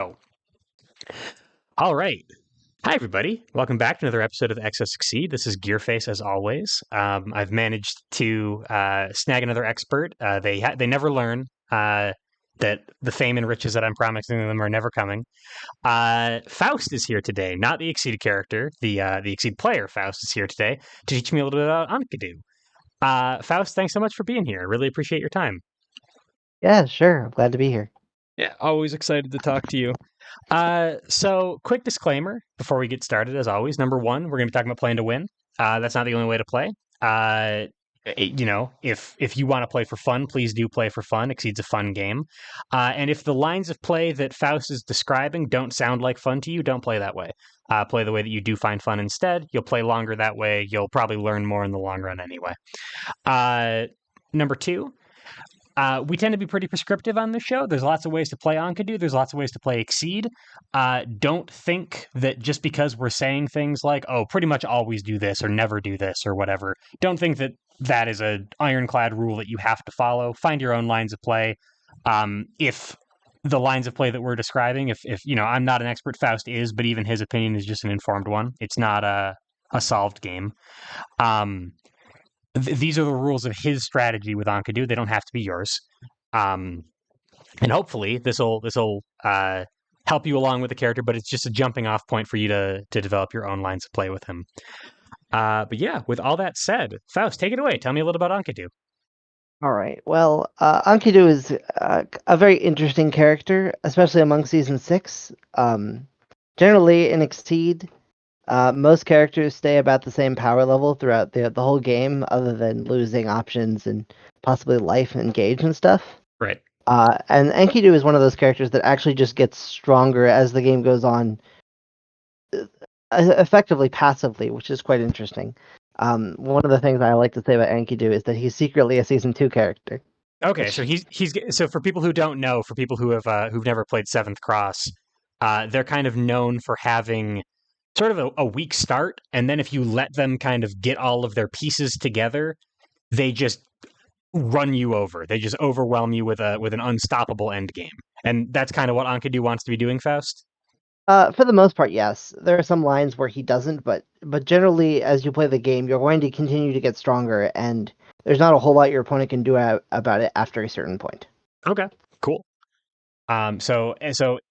Oh, all right. Hi, everybody. Welcome back to another episode of XO Succeed. This is Gearface, as always. I've managed to snag another expert. They never learn that the fame and riches that I'm promising them are never coming. Faust is here today, not the Exceed character. The Exceed player, Faust, is here today to teach me a little bit about Enkidu. Faust, thanks so much for being here. I really appreciate your time. Yeah, sure. I'm glad to be here. Yeah, always excited to talk to you. So quick disclaimer before we get started, as always. Number one, we're going to be talking about playing to win. That's not the only way to play. If you want to play for fun, please do play for fun. Exceed's a fun game. And if the lines of play that Faust is describing don't sound like fun to you, don't play that way. Play the way that you do find fun instead. You'll play longer that way. You'll probably learn more in the long run anyway. Uh, Number two, we tend to be pretty prescriptive on this show. There's lots of ways to play Enkidu. There's lots of ways to play Exceed. Don't think that just because we're saying things like, oh, pretty much always do this or never do this or whatever, don't think that that is an ironclad rule that you have to follow. Find your own lines of play. If the lines of play that we're describing, if I'm not an expert, Faust is, but even his opinion is just an informed one. It's not a solved game. Um, these are the rules of his strategy with Enkidu. They don't have to be yours. Um, and hopefully this will help you along with the character, but it's just a jumping off point for you to develop your own lines of play with him. But yeah, with all that said, Faust, take it away. Tell me a little about Enkidu. All right. Well, Enkidu is a very interesting character, especially among Season 6. Generally, in Exceed, most characters stay about the same power level throughout the whole game, other than losing options and possibly life and gauge and stuff. Right. And Enkidu is one of those characters that actually just gets stronger as the game goes on, effectively passively, which is quite interesting. One of the things I like to say about Enkidu is that he's secretly a Season 2 character. Okay, so Which, he's so for people who don't know, for people who've never played Seventh Cross, they're kind of known for having sort of a weak start, and then if you let them kind of get all of their pieces together, they just run you over. They just overwhelm you with an unstoppable end game. And that's kind of what Enkidu wants to be doing, Faust. for the most part, yes. There are some lines where he doesn't, but generally, as you play the game, you're going to continue to get stronger, and there's not a whole lot your opponent can do about it after a certain point. Okay, cool. So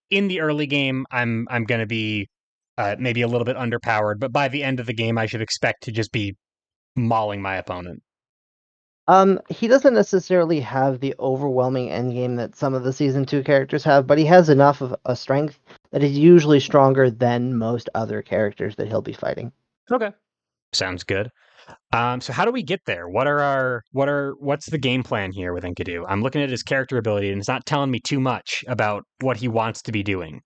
in the early game, I'm going to be maybe a little bit underpowered, but by the end of the game, I should expect to just be mauling my opponent. He doesn't necessarily have the overwhelming endgame that some of the season 2 characters have, but he has enough of a strength that is usually stronger than most other characters that he'll be fighting. Okay, sounds good. So how do we get there? What's the game plan here with Enkidu? I'm looking at his character ability, and it's not telling me too much about what he wants to be doing.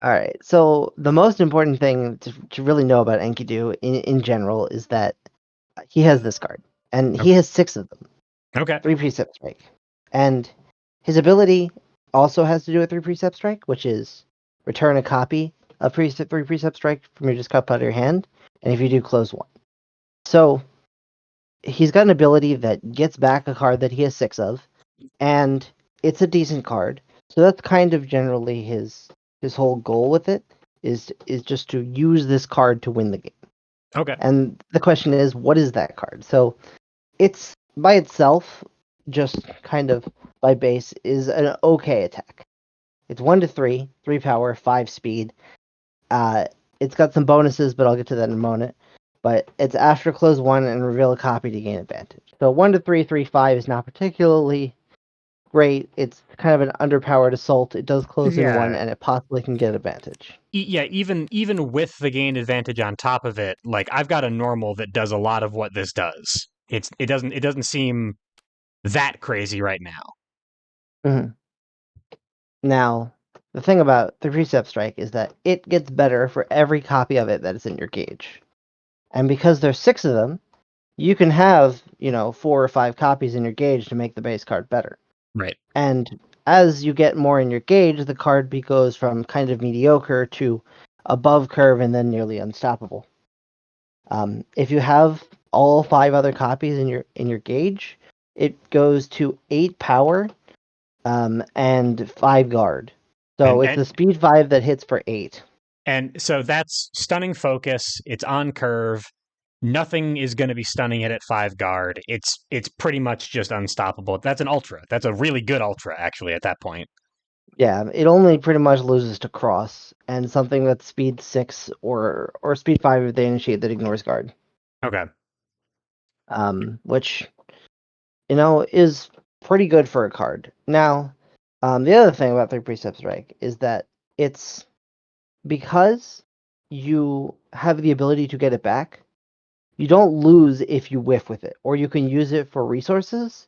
All right. So the most important thing to really know about Enkidu in general is that he has this card, and he has 6 of them. Okay. 3 Precept Strike. And his ability also has to do with 3 Precept Strike, which is return a copy of 3 Precept Strike from your discard out of your hand, and if you do, close 1. So he's got an ability that gets back a card that he has 6 of, and it's a decent card. So that's kind of generally his whole goal with it is just to use this card to win the game. Okay. And the question is, what is that card? So it's by itself, just kind of by base, is an okay attack. It's 1 to 3, 3 power, 5 speed. It's got some bonuses, but I'll get to that in a moment. But it's after close 1 and reveal a copy to gain advantage. So 1 to 3, 3, 5 is not particularly great. It's kind of an underpowered assault. It does close in 1, Yeah. and it possibly can get advantage. Yeah, even with the gain advantage on top of it, like I've got a normal that does a lot of what this does. It doesn't seem that crazy right now. Mm-hmm. Now, the thing about the Precept Strike is that it gets better for every copy of it that is in your gauge. And because there's 6 of them, you can have, 4 or 5 copies in your gauge to make the base card better. Right. And as you get more in your gauge, the card goes from kind of mediocre to above curve and then nearly unstoppable. If you have all 5 other copies in your gauge, it goes to 8 power and 5 guard. So And it's and the speed 5 that hits for 8. and so that's stunning focus. It's on curve. Nothing is going to be stunning it at 5 guard. It's pretty much just unstoppable. That's an ultra. That's a really good ultra actually at that point. Yeah, it only pretty much loses to cross and something that's speed 6 or speed 5 if they initiate that ignores guard. Okay. Which is pretty good for a card. Now, the other thing about 3 Precept Strike is that it's because you have the ability to get it back, you don't lose if you whiff with it, or you can use it for resources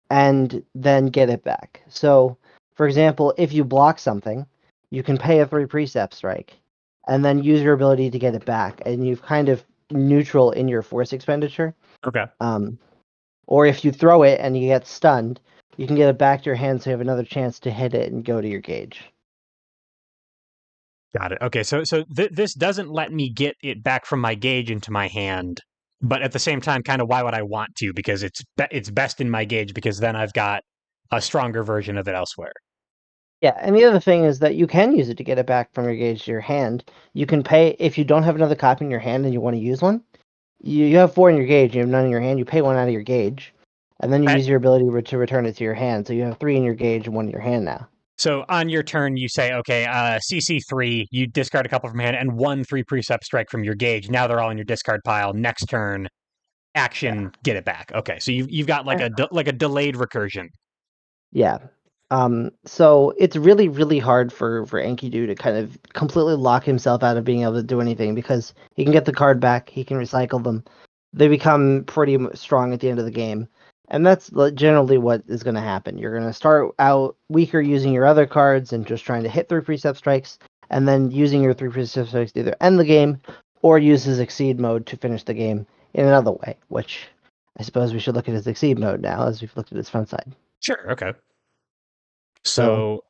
and then get it back. So, for example, if you block something, you can pay a 3 Precept Strike and then use your ability to get it back, and you've kind of neutral in your force expenditure. Okay. Or if you throw it and you get stunned, you can get it back to your hand so you have another chance to hit it and go to your gauge. Got it. Okay. So this doesn't let me get it back from my gauge into my hand, but at the same time, kind of why would I want to? Because it's best in my gauge because then I've got a stronger version of it elsewhere. Yeah, and the other thing is that you can use it to get it back from your gauge to your hand. You can pay if you don't have another copy in your hand and you want to use one. You have 4 in your gauge, you have none in your hand. You pay one out of your gauge, and then you I, use your ability to return it to your hand. So you have 3 in your gauge and 1 in your hand now. so on your turn, you say, okay, CC3, you discard a couple from hand and 1 3 Precept Strike from your gauge. Now they're all in your discard pile. Next turn, Yeah. action, get it back. Okay, so you've got like a delayed recursion. Yeah. So it's really, really hard for Enkidu to kind of completely lock himself out of being able to do anything because he can get the card back, he can recycle them. They become pretty strong at the end of the game. And that's generally what is going to happen. You're going to start out weaker using your other cards and just trying to hit 3 Precept Strikes, and then using your 3 Precept Strikes to either end the game or use his Exceed mode to finish the game in another way, which I suppose we should look at his Exceed mode now as we've looked at his front side. Sure. Okay. So, So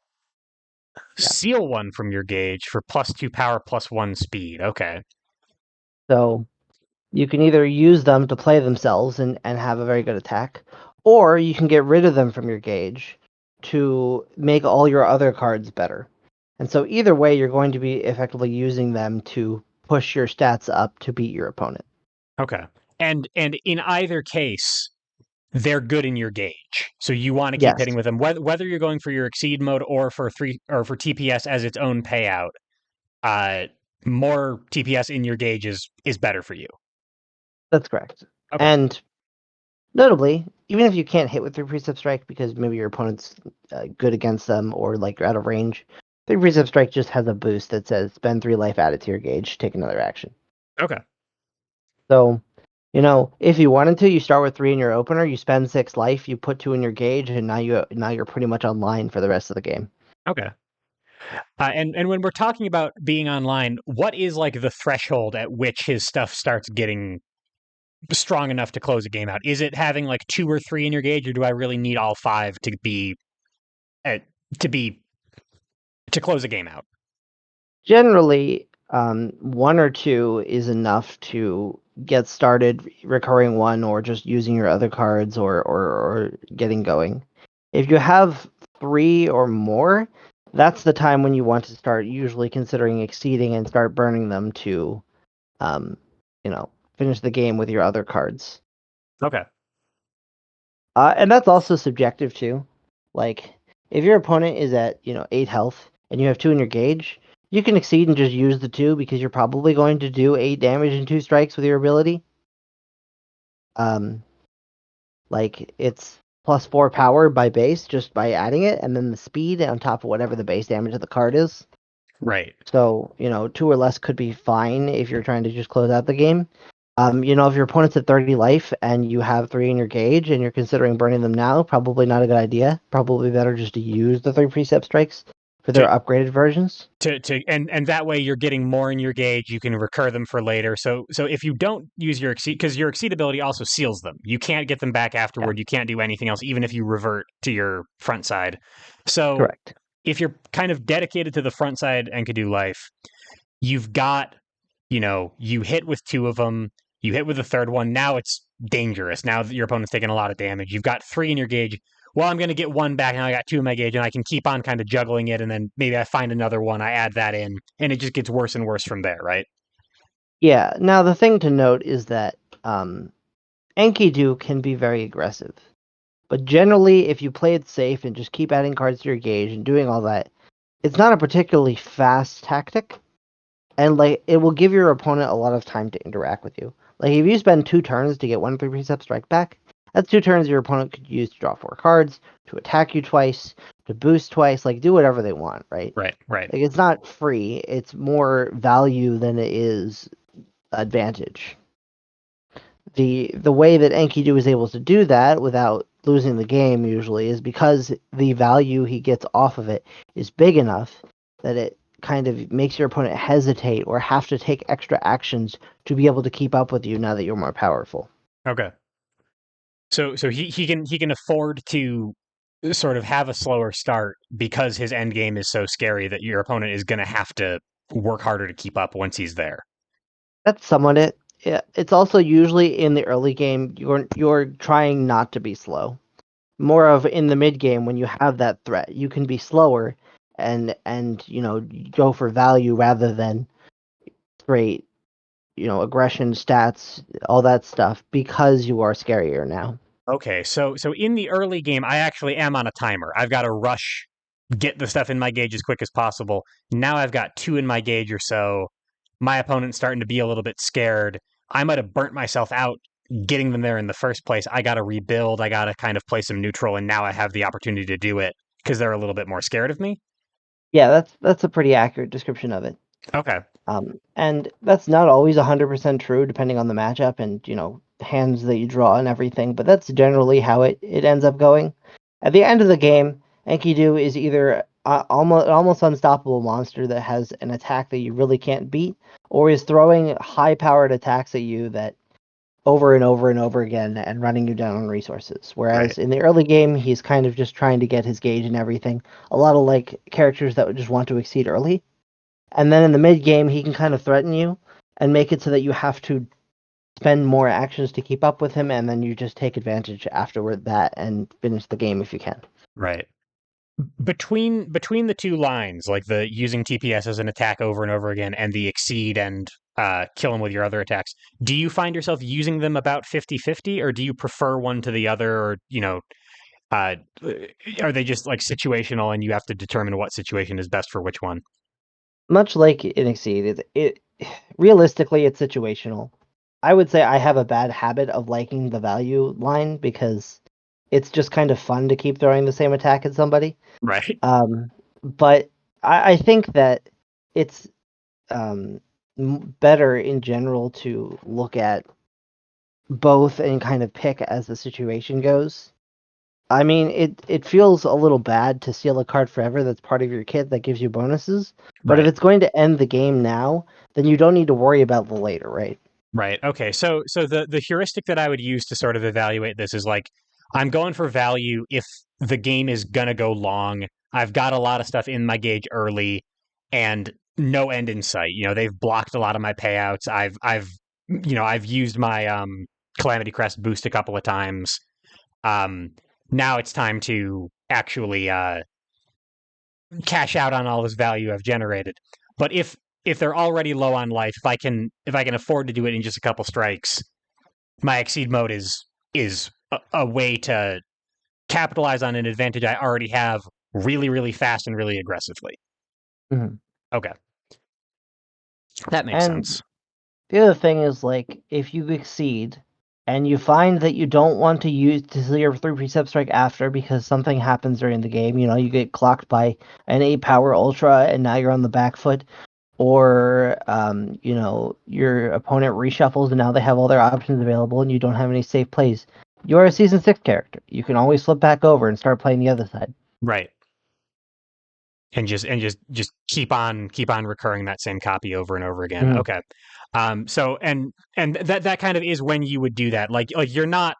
yeah. seal one from your gauge for +2 power, +1 speed. Okay. So you can either use them to play themselves and have a very good attack, or you can get rid of them from your gauge to make all your other cards better. And so either way, you're going to be effectively using them to push your stats up to beat your opponent. Okay. And in either case, they're good in your gauge. So you want to keep Yes, hitting with them, whether you're going for your exceed mode or for TPS as its own payout. Uh, more TPS in your gauge is better for you. that's correct. Okay. And notably, even if you can't hit with 3 Precept Strike because maybe your opponent's good against them or like you're out of range, 3 Precept Strike just has a boost that says spend 3 life added to your gauge, take another action. Okay. So, if you wanted to, you start with 3 in your opener, you spend 6 life, you put 2 in your gauge, and now you're pretty much online for the rest of the game. Okay. And when we're talking about being online, what is like the threshold at which his stuff starts getting strong enough to close a game out? Is it having like 2 or 3 in your gauge, or do I really need all 5 uh, to be to close a game out? Generally, 1 or 2 is enough to get started recurring 1 or just using your other cards or getting going. If you have 3 or more, that's the time when you want to start usually considering exceeding and start burning them to, um, finish the game with your other cards. Okay. And that's also subjective too. Like, if your opponent is at 8 health and you have 2 in your gauge, you can exceed and just use the 2 because you're probably going to do 8 damage in 2 strikes with your ability. Um, like it's +4 power by base just by adding it, and then the speed on top of whatever the base damage of the card is. Right. So 2 or less could be fine if you're trying to just close out the game. If your opponent's at 30 life and you have 3 in your gauge and you're considering burning them now, probably not a good idea. Probably better just to use the 3 Precept Strikes for their To upgraded versions. and that way you're getting more in your gauge. You can recur them for later. So if you don't use your exceed, because your exceed ability also seals them, you can't get them back Yeah, afterward. You can't do anything else, even if you revert to your front side. So correct. if you're kind of dedicated to the front side Enkidu life, you've got, you hit with 2 of them, you hit with the third one. Now it's dangerous. Now that your opponent's taking a lot of damage, you've got 3 in your gauge. well, I'm going to get one back, and I got two in my gauge, and I can keep on kind of juggling it, and then maybe I find another one, I add that in, and it just gets worse and worse from there, right? Yeah. Now the thing to note is that Enkidu can be very aggressive, but generally, if you play it safe and just keep adding cards to your gauge and doing all that, it's not a particularly fast tactic, and like it will give your opponent a lot of time to interact with you. Like if you spend 2 turns to get 1 Precept Strike back, that's 2 turns your opponent could use to draw 4 cards, to attack you twice, to boost twice, like do whatever they want, right? Right, right. Like it's not free; it's more value than it is advantage. The way that Enkidu is able to do that without losing the game usually is because the value he gets off of it is big enough that it kind of makes your opponent hesitate or have to take extra actions to be able to keep up with you now that you're more powerful. Okay. So he can afford to sort of have a slower start because his end game is so scary that your opponent is going to have to work harder to keep up once he's there. That's somewhat it. Yeah, it's also usually in the early game you're trying not to be slow. More of in the mid game when you have that threat, you can be slower and go for value rather than straight aggression stats, all that stuff because you are scarier now. Okay, so in the early game, I actually am on a timer. I've got to rush, get the stuff in my gauge as quick as possible. Now I've got two in my gauge or so. My opponent's starting to be a little bit scared. I might have burnt myself out getting them there in the first place. I got to rebuild. I got to kind of play some neutral, and now I have the opportunity to do it because they're a little bit more scared of me. Yeah, that's a pretty accurate description of it. Okay, And that's not always 100% true, depending on the matchup and hands that you draw and everything. But that's generally how it ends up going. At the end of the game, Enkidu is either almost unstoppable monster that has an attack that you really can't beat, or is throwing high-powered attacks at you that over and over and over again and running you down on resources. right, Whereas in the early game, he's kind of just trying to get his gauge and everything. A lot of like characters that would just want to exceed early. And then in the mid game, he can kind of threaten you and make it so that you have to spend more actions to keep up with him, and then you just take advantage afterward that and finish the game if you can. right. Between the two lines, like the using TPS as an attack over and over again, and the exceed and kill him with your other attacks, do you find yourself using them about 50-50, or do you prefer one to the other, or uh, are they just like situational and you have to determine what situation is best for which one? Much like in Exceed, it realistically it's situational. I would say I have a bad habit of liking the value line because it's just kind of fun to keep throwing the same attack at somebody. Right, But I think that it's better in general to look at both and kind of pick as the situation goes. I mean, it feels a little bad to steal a card forever that's part of your kit that gives you bonuses, but if right, it's going to end the game now, then you don't need to worry about the later, right? right. Okay, so the heuristic that I would use to sort of evaluate this is like I'm going for value if the game is gonna go long. I've got a lot of stuff in my gauge early, and no end in sight. They've blocked a lot of my payouts. I've used my Calamity Crest boost a couple of times. Um, Now it's time to actually cash out on all this value I've generated. But if they're already low on life, if I can afford to do it in just a couple strikes, my exceed mode is a way to capitalize on an advantage I already have really, really fast and really aggressively. Mhm. Okay, that makes And sense. the other thing is like if you exceed and you find that you don't want to use to see your 3 precept strike after because something happens during the game, you get clocked by an 8 power ultra and now you're on the back foot, or your opponent reshuffles and now they have all their options available and you don't have any safe plays. You're a season 6 character. You can always flip back over and start playing the other side. Right. And just keep on recurring that same copy over and over again. Mhm. Okay. So and that kind of is when you would do that. Like you're not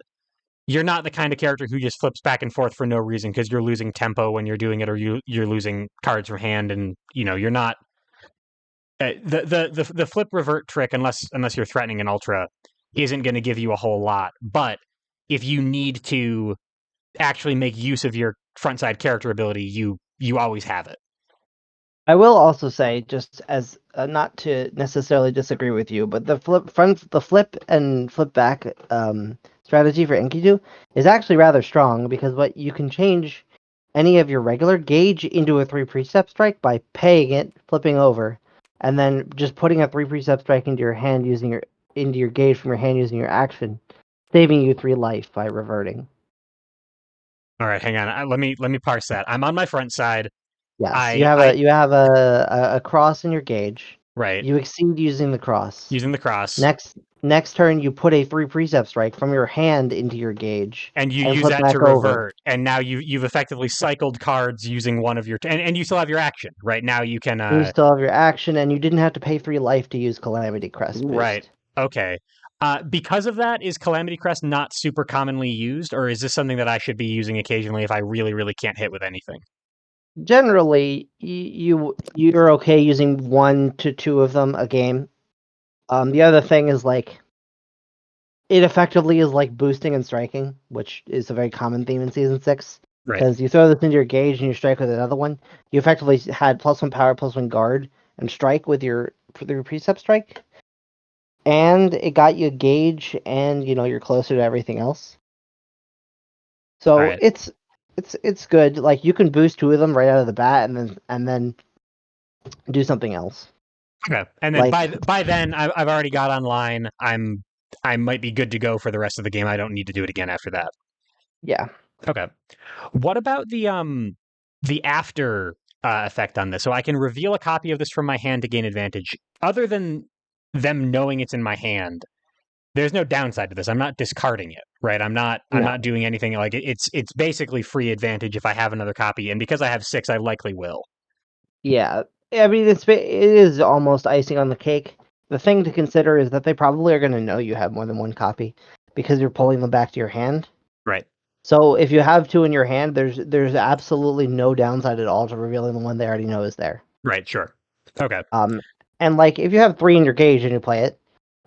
the kind of character who just flips back and forth for no reason because you're losing tempo when you're doing it, or you're losing cards from hand, and you're not the flip revert trick, unless you're threatening an ultra, isn't going to give you a whole lot. But if you need to actually make use of your front side character ability, you always have it. I will also say, just as not to necessarily disagree with you, but the flip and flip back strategy for Enkidu is actually rather strong because what you can change any of your regular gauge into a 3 precept strike by paying it, flipping over, and then just putting a 3 precept strike into your hand using your gauge from your hand using your action, saving you 3 life by reverting. All right, hang on. Let me parse that. I'm on my front side. Yes, I you have a cross in your gauge. right, You exceed using the cross. using the cross, Next turn, you put a 3 precept strike from your hand into your gauge and you and use flip that to back over. revert. And now you've effectively cycled cards using one of your and you still have your action. Right now you can And you still have your action, and you didn't have to pay 3 life to use Calamity Crest right. boost. Okay. Because of that, is Calamity Crest not super commonly used, or is this something that I should be using occasionally if I really, really can't hit with anything? Generally, you're okay using 1 to 2 of them a game. The other thing is like it effectively is like boosting and striking, which is a very common theme in season 6. Right. Because you throw this into your gauge and you strike with another one, you effectively had +1 power, +1 guard, and strike with your precept strike, and it got you a gauge, and you're closer to everything else. All So right. it's good. Like you can boost 2 of them right out of the bat, and then do something else. Okay. And then Like by then, I've already got online. I might be good to go for the rest of the game. I don't need to do it again after that. yeah, Okay. What about the after effect on this? So I can reveal a copy of this from my hand to gain advantage. Other than them knowing it's in my hand, there's no downside to this. I'm not discarding it, right? I'm no, not doing anything like it. It's basically free advantage if I have another copy, and because I have 6, I likely will. yeah. I mean, it is almost icing on the cake. The thing to consider is that they probably are going to know you have more than 1 copy because you're pulling them back to your hand. Right. So if you have 2 in your hand, there's absolutely no downside at all to revealing the one they already know is there. Right, sure. Okay. Um, and like if you have 3 in your gauge and you play it,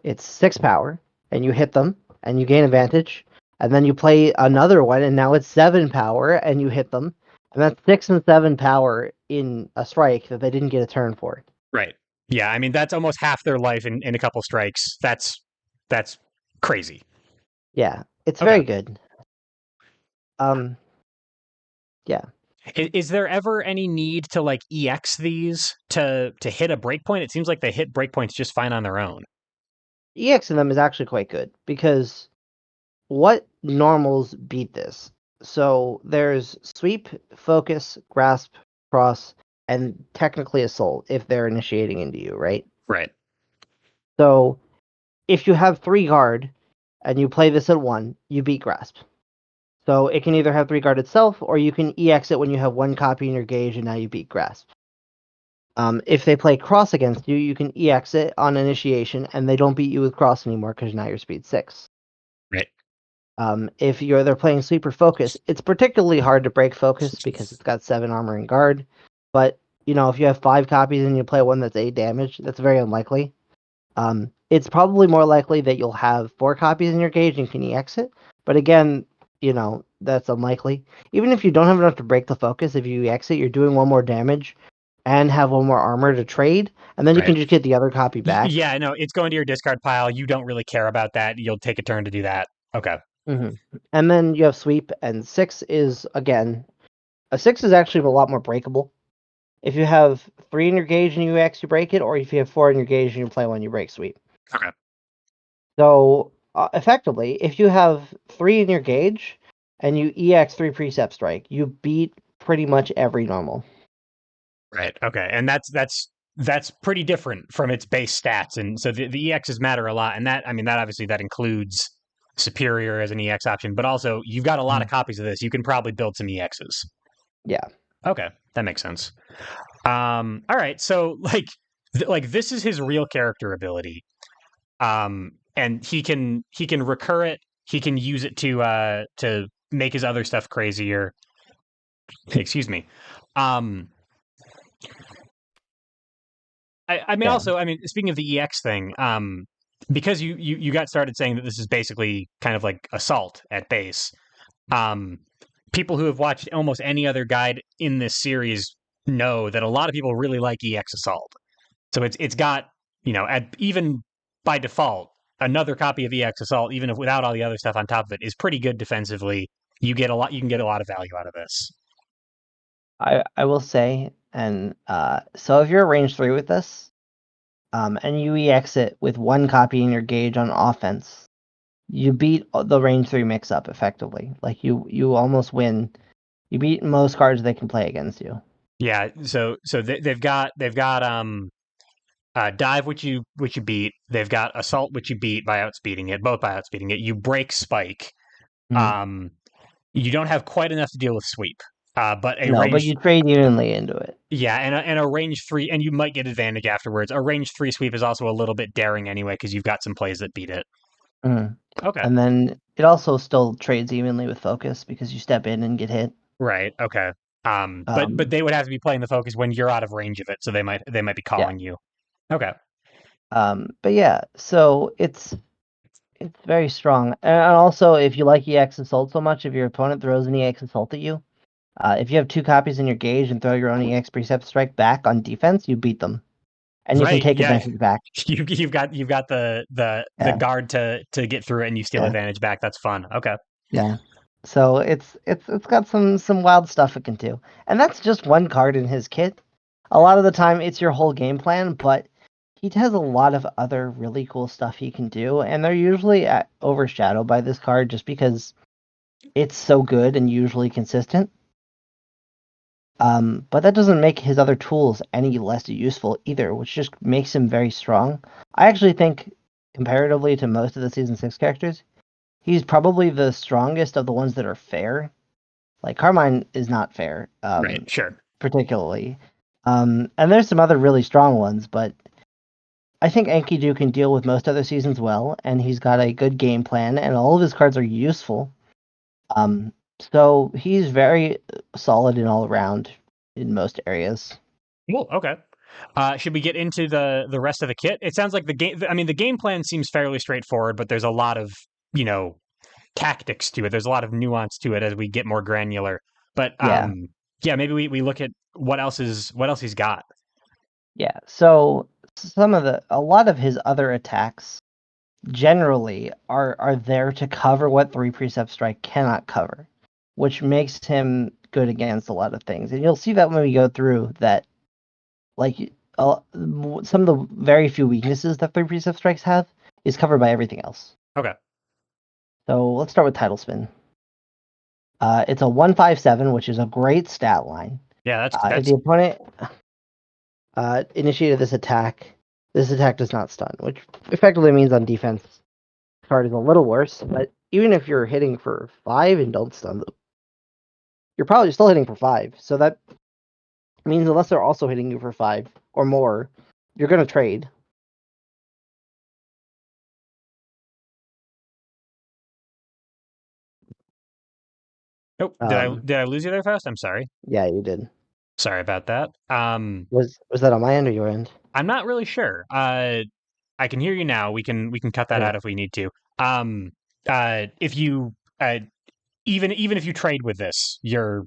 it's 6 power, and you hit them, and you gain advantage, and then you play another one, and now it's 7 power, and you hit them, and that's 6 and 7 power in a strike that they didn't get a turn for. Right. Yeah, I mean that's almost half their life in a couple strikes. That's crazy. Yeah, it's Okay. very good. Um, yeah. Is there ever any need to like EX these to hit a breakpoint? It seems like they hit breakpoints just fine on their own. EX in them is actually quite good because what normals beat this? So there's sweep, focus, grasp, cross, and technically assault if they're initiating into you, right? Right. So if you have 3 guard and you play this at 1, you beat grasp. So it can either have 3 guard itself, or you can EX it when you have 1 copy in your gauge and now you beat grasp. If they play cross against you, you can EX it on initiation and they don't beat you with cross anymore because now you're speed 6. Right. If they're playing sweeper focus, it's particularly hard to break focus because it's got 7 armor and guard. But if you have 5 copies and you play one that's 8 damage, that's very unlikely. It's probably more likely that you'll have 4 copies in your gauge and can EX it. But again, that's unlikely. Even if you don't have enough to break the focus, if you EX it, you're doing 1 more damage and have 1 more armor to trade, and then you Right. can just get the other copy back. Yeah, no, it's going to your discard pile. You don't really care about that. You'll take a turn to do that. Okay. hmm And then you have sweep, and 6 is again a 6 is actually a lot more breakable. If you have 3 in your gauge and you EX, you break it, or if you have 4 in your gauge and you play one, you break sweep. Okay. So effectively, if you have 3 in your gauge and you EX 3 Precept Strike, you beat pretty much every normal. Right. Okay. And that's pretty different from its base stats. And so the EXs matter a lot. And that I mean that obviously that includes superior as an EX option, but also you've got a lot of copies of this. You can probably build some EXs. Yeah. Okay. That makes sense. All right. So like this is his real character ability. And he can recur it. He can use it to make his other stuff crazier. Excuse me. Um, I mean, Yeah. also, I mean, speaking of the EX thing, because you got started saying that this is basically kind of like assault at base. Um, people who have watched almost any other guide in this series know that a lot of people really like EX Assault. So it's got, even by default, another copy of EX Assault, even if without all the other stuff on top of it, is pretty good defensively. You can get a lot of value out of this. I will say, and so if you're a range 3 with this, and you EX it with one copy in your gauge on offense, you beat the range 3 mix up effectively. Like you almost win. You beat most cards they can play against you. Yeah, so they've got dive, which you beat. They've got assault, which you beat by outspeeding it, both by outspeeding it. You break spike. Mm. Um, you don't have quite enough to deal with sweep. But a No, but range, you trade evenly into it. yeah, and a range 3, and you might get advantage afterwards. A range 3 sweep is also a little bit daring anyway because you've got some plays that beat it. Mm. Okay, And then it also still trades evenly with focus because you step in and get hit. right. Okay. But Um, they would have to be playing the focus when you're out of range of it, so they might be yeah. calling you. Okay. But yeah, so it's very strong. And also, if you like EX Assault so much, if your opponent throws an EX Assault at you, if you have 2 copies in your gauge and throw your own EX Precept Strike back on defense, you beat them, and you can Right. take Yeah. advantage back. You've got the Yeah, guard to get through it, and you steal yeah, advantage back. That's fun. Okay. yeah. So it's got some wild stuff it can do, and that's just one card in his kit. A lot of the time, it's your whole game plan, but he has a lot of other really cool stuff he can do, and they're usually overshadowed by this card just because it's so good and usually consistent. But that doesn't make his other tools any less useful either, which just makes him very strong. I actually think, comparatively to most of the Season 6 characters, he's probably the strongest of the ones that are fair. Like, Carmine is not fair, Right. Sure. particularly. And there's some other really strong ones, but I think Enkidu can deal with most other seasons well, and he's got a good game plan, and all of his cards are useful. So he's very solid and all around in most areas. Cool. Okay. Should we get into the rest of the kit? It sounds like the game. I mean, the game plan seems fairly straightforward, but there's a lot of tactics to it. There's a lot of nuance to it as we get more granular. But Yeah, yeah, maybe we look at what else he's got. yeah. So a lot of his other attacks generally are there to cover what 3 Precept Strike cannot cover, which makes him good against a lot of things. And you'll see that when we go through that, like some of the very few weaknesses that 3 Precept Strikes have is covered by everything else. Okay. So let's start with Title Spin. It's a 157, which is a great stat line. Yeah, If that's the opponent initiated this attack does not stun, which effectively means on defense, the card is a little worse. But even if you're hitting for 5 and don't stun them, you're probably still hitting for 5. So that means unless they're also hitting you for 5 or more, you're going to trade. Oh, did I lose you there, Faust? I'm sorry. Yeah, you did. Sorry about that. Was that on my end or your end? I'm not really sure. I can hear you now. We can cut that Okay. out if we need to. Um, if you even if you trade with this, you're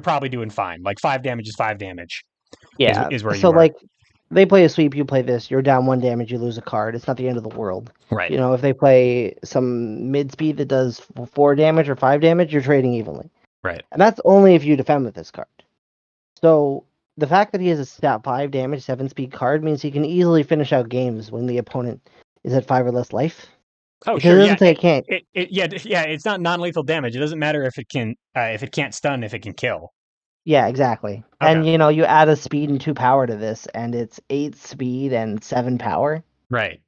probably doing fine. Like 5 damage is 5 damage Yeah. is where So you are. like they play a sweep, you play this, you're down 1 damage, you lose a card. It's not the end of the world. Right. If they play some mid speed that does 4 damage or 5 damage, you're trading evenly. Right. And that's only if you defend with this card. So the fact that he has a stat 5 damage, 7 speed card means he can easily finish out games when the opponent is at 5 or less life. Oh, Because sure. it Yeah. doesn't say it can't. Yeah. It's not non-lethal damage. It doesn't matter if it can't stun, if it can kill. Yeah, exactly. Okay. And you add a speed and 2 power to this, and it's 8 speed and 7 power. Right.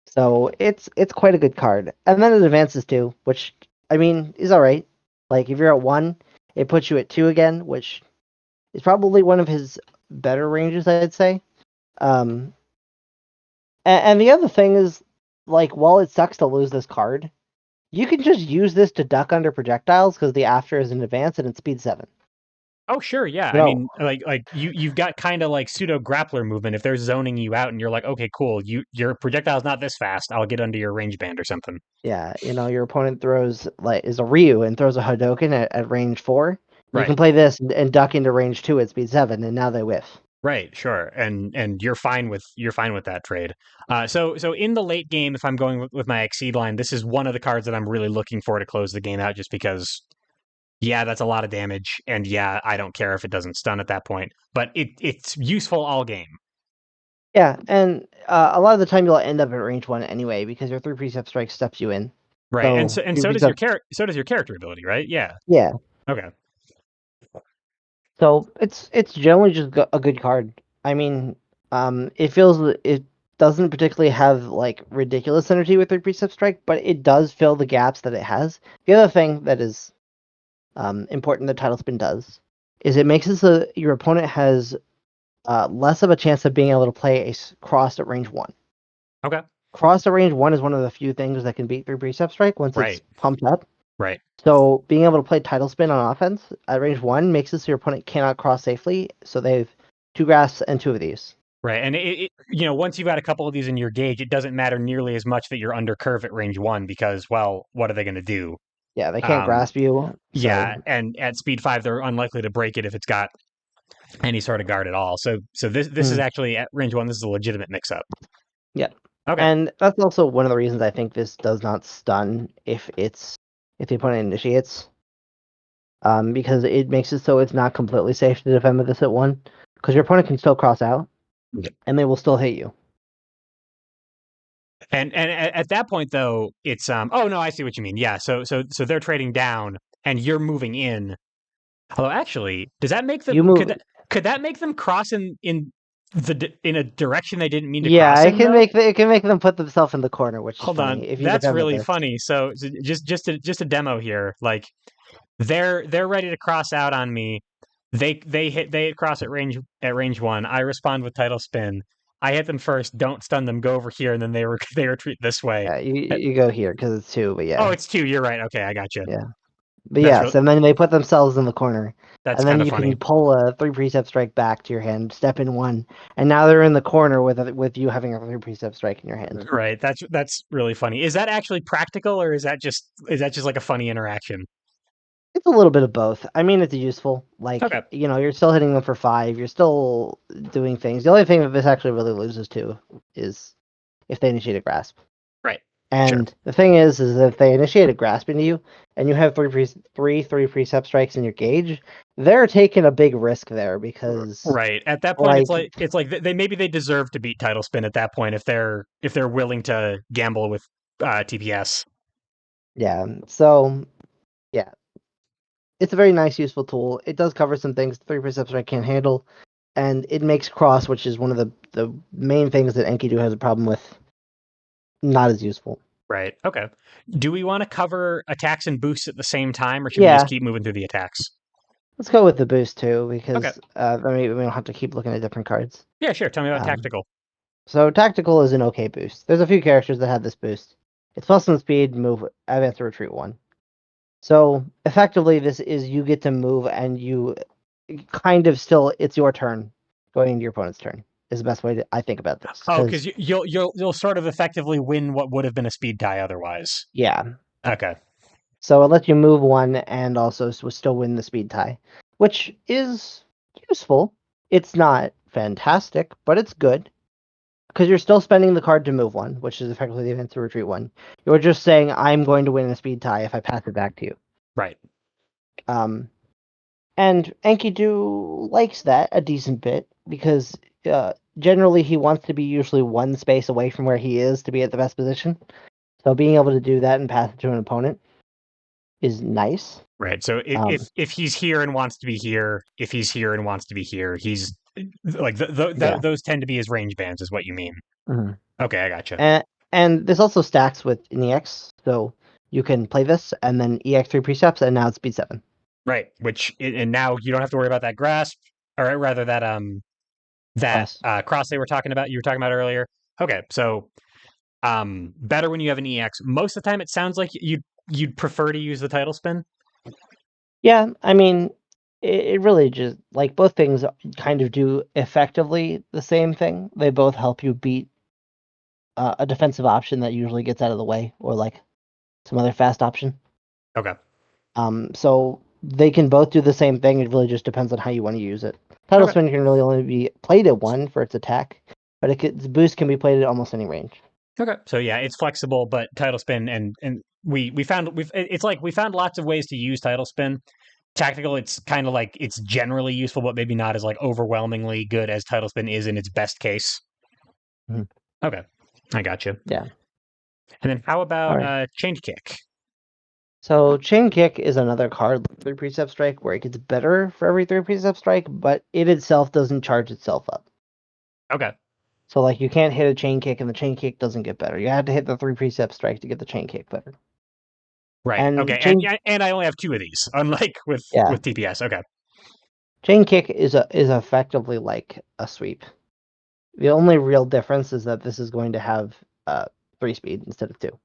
So it's quite a good card. And then it advances too, which I mean is alright. Like if you're at 1, it puts you at 2 again, which is probably one of his better ranges, I'd say. Um, and the other thing is, like, while it sucks to lose this card, you can just use this to duck under projectiles because the after is in advance and it's speed 7. Oh, sure, yeah. I No, mean, like you've got kind of like pseudo grappler movement. If they're zoning you out, and you're like, okay, cool, your projectile's not this fast. I'll get under your range band or something. yeah, your opponent throws is a Ryu and throws a Hadouken at range 4. You Right, can play this and duck into range 2 at speed 7, and now they whiff. right, sure, and you're fine with that trade. So in the late game, if I'm going with my Exceed line, this is one of the cards that I'm really looking for to close the game out, just because. Yeah, that's a lot of damage, and yeah, I don't care if it doesn't stun at that point, but it's useful all game. Yeah, and a lot of the time you'll end up at range 1 anyway because your 3 precept strike steps you in. Right, and So so and 3 so does your precept, character ability, right? Yeah. yeah. Okay. So it's generally just a good card. I mean, it doesn't particularly have like ridiculous energy with 3 precept strike, but it does fill the gaps that it has. The other thing that is important that title spin does is it makes it so that your opponent has less of a chance of being able to play cross at range 1. Okay. Cross at range 1 is one of the few things that can beat 3 precept strike once it's Right. pumped up. Right. So being able to play title spin on offense at range 1 makes it so your opponent cannot cross safely. So they have 2 grasps and 2 of these. Right. And once you've got a couple of these in your gauge, it doesn't matter nearly as much that you're under curve at range 1 because, well, what are they going to do? Yeah, they can't Um, grasp you. yeah, So and at speed 5, they're unlikely to break it if it's got any sort of guard at all. So this is mm, actually at range 1. This is a legitimate mix-up. yeah. Okay. And that's also one of the reasons I think this does not stun if the opponent initiates. Because it makes it so it's not completely safe to defend with this at 1. Because your opponent can still cross out Yeah. and they will still hit you. And at that point though, it's oh no, I see what you mean. Yeah, so they're trading down and you're moving in. Although actually, does that make You them move. could that make them cross in a direction they didn't mean to Yeah, cross in though? it can make them put themselves in the corner, which is Hold on, funny if you that's defend with really this. funny. So just a demo here. Like they're ready to cross out on me. They hit cross at range 1. I respond with title spin. I hit them first. Don't stun them. Go over here, and then they retreat this way. Yeah, Uh, you go here because it's 2, but Oh, yeah, it's 2. You're right. Okay, I got you. yeah, but That's real. yes, and then they put themselves in the corner, That's and kind then of you funny. can pull a 3 precept strike back to your hand, step in 1, and now they're in the corner with you having a 3 precept strike in your hand. Right. That's really funny. Is that actually practical, or is that just like a funny interaction? It's a little bit of both. I mean, it's useful. Like Okay. you're still hitting them for 5. You're still doing things. The only thing that this actually really loses to is if they initiate a grasp. Right. Sure. And the thing is if they initiate a grasp into you, and you have 3 precept strikes in your gauge, they're taking a big risk there because, Right. At that point, like, it's like they maybe they deserve to beat title spin at that point if they're willing to gamble with TPS. yeah. So yeah, it's a very nice, useful tool. It does cover some things 3 precept strike can't handle, and it makes cross, which is one of the main things that Enkidu has a problem with, not as useful. Right. Okay. Do we want to cover attacks and boosts at the same time, or should we just Yeah, keep moving through the attacks? let's go with the boost too Okay. because I mean, we don't have to keep looking at different cards. Yeah. Sure. Tell me about Um, tactical. So tactical is an okay boost. There's a few characters that have this boost. It's plus 1 speed, move, advance or retreat 1. So effectively, this is you get to move and you kind of still it's your turn going into your opponent's turn is the best way I think about this Oh, because because you'll sort of effectively win what would have been a speed tie otherwise. yeah. Okay. So it lets you move 1 and also still win the speed tie, which is useful. It's not fantastic, but it's good. Because you're still spending the card to move 1, which is effectively the advance or retreat 1. You're just saying, I'm going to win a speed tie if I pass it back to you. Right. Um, and Enkidu likes that a decent bit because generally he wants to be usually 1 space away from where he is to be at the best position. So being able to do that and pass it to an opponent is nice. Right. So if he's here and wants to be here, if he's here and wants to be here, he's like Yeah. those tend to be his range bands, is what you mean. hmm Okay, I gotcha. And this also stacks with an EX, so you can play this and then EX 3 precepts, and now it's speed 7. Right. Which and now you don't have to worry about that grasp, or rather that Cross. cross they were talking about. You were talking about earlier. Okay, so better when you have an EX. Most of the time, it sounds like you'd prefer to use the title spin. Yeah, I mean, it really just like both things kind of do effectively the same thing. They both help you beat a defensive option that usually gets out of the way, or like some other fast option. Okay. So they can both do the same thing. It really just depends on how you want to use it. Tidal Okay. Spin can really only be played at 1 for its attack, but its boost can be played at almost any range. Okay. So yeah, it's flexible, but title spin and we found it's like we found lots of ways to use title spin. Tactical, it's kind of like it's generally useful, but maybe not as like overwhelmingly good as title spin is in its best case. Mhm. Okay, I got you. Yeah. And then how All about right. chain kick? So Chain Kick is another card, 3 Precept Strike, where it gets better for every 3 Precept Strike, but it itself doesn't charge itself up. Okay, So like you can't hit a Chain Kick and the Chain Kick doesn't get better. You have to hit the 3 Precept Strike to get the Chain Kick better. right. And Okay, and I only have 2 of these, unlike yeah, with TPS. Okay, Chain Kick is effectively like a sweep. The only real difference is that this is going to have 3 speed instead of 2.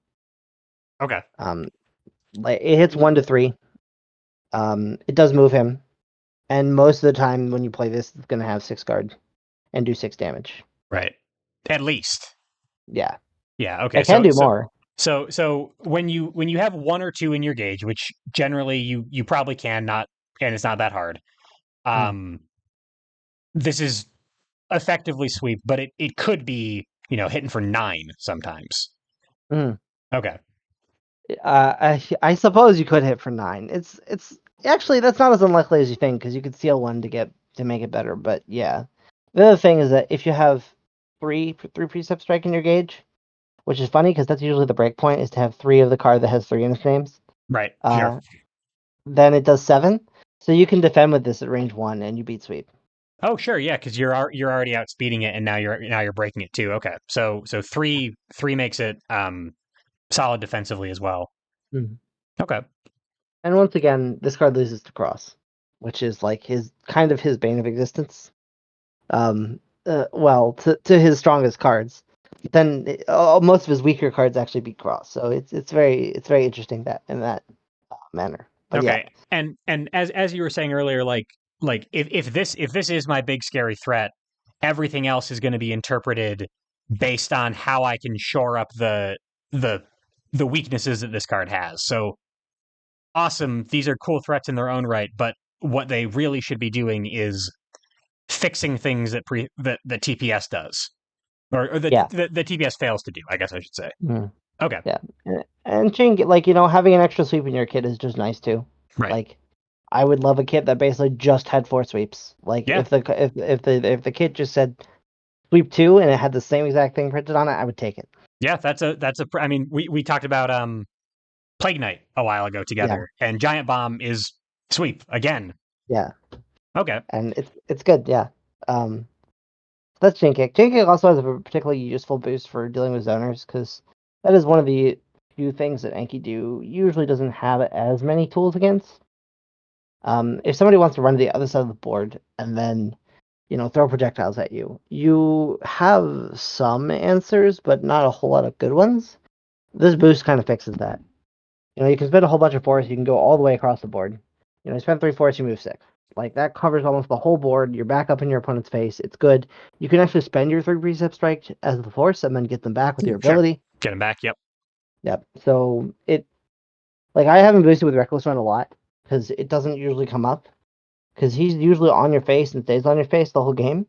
okay, Um, like it hits 1 to 3. It does move him, and most of the time when you play this, it's going to have 6 guard and do 6 damage. right. At least, Yeah, yeah. Okay, it can do more. so when you have 1 or 2 in your gauge, which generally you probably can not, and it's not that hard. Mm. Um, this is effectively sweep, but it could be hitting for 9 sometimes. Mm. Okay, I suppose you could hit for 9. It's actually that's not as unlikely as you think because you could steal one to make it better. But yeah, the other thing is that if you have three Precept Strike in your gauge, which is funny because that's usually the break point is to have 3 of the card that has 3 in its names. right, sure. Uh, then it does 7, so you can defend with this at range 1 and you beat sweep. Oh, sure, yeah, because you're already outspeeding it, and now you're breaking it too. Okay, so three makes it solid defensively as well. Mhm. Okay, And once again, this card loses to cross, which is like his bane of existence. Well, to his strongest cards. Then most of his weaker cards actually beat cross, so it's very interesting that in that manner. But yeah, okay, and as you were saying earlier, like if this is my big scary threat, everything else is going to be interpreted based on how I can shore up the the weaknesses that this card has. So awesome, these are cool threats in their own right, but what they really should be doing is fixing things that TPS does, or yeah, the TPS fails to do. I guess I should say. mm, Okay, yeah. And chain like having an extra sweep in your kit is just nice too. right. Like I would love a kit that basically just had 4 sweeps. Like Yeah, if the kit just said sweep 2 and it had the same exact thing printed on it, I would take it. yeah. That's a. I mean, we talked about Plague Knight a while ago Yeah, together, and Giant Bomb is sweep again. yeah, Okay, and it's good. Yeah. Um, That's Chain Kick. Chain Kick also has a particularly useful boost for dealing with zoners because that is one of the few things that Enkidu usually doesn't have as many tools against. If somebody wants to run to the other side of the board and then throw projectiles at you, you have some answers, but not a whole lot of good ones. This boost kind of fixes that. You can spend a whole bunch of force. You can go all the way across the board. You spend 3 force, you move 6. Like that covers almost the whole board. You're back up in your opponent's face. It's good. You can actually spend your 3 Precept Strike as the force and then get them back with your sure. ability. Get him back. Yep. Yep. So I haven't boosted with Reckless Run a lot because it doesn't usually come up because he's usually on your face and stays on your face the whole game.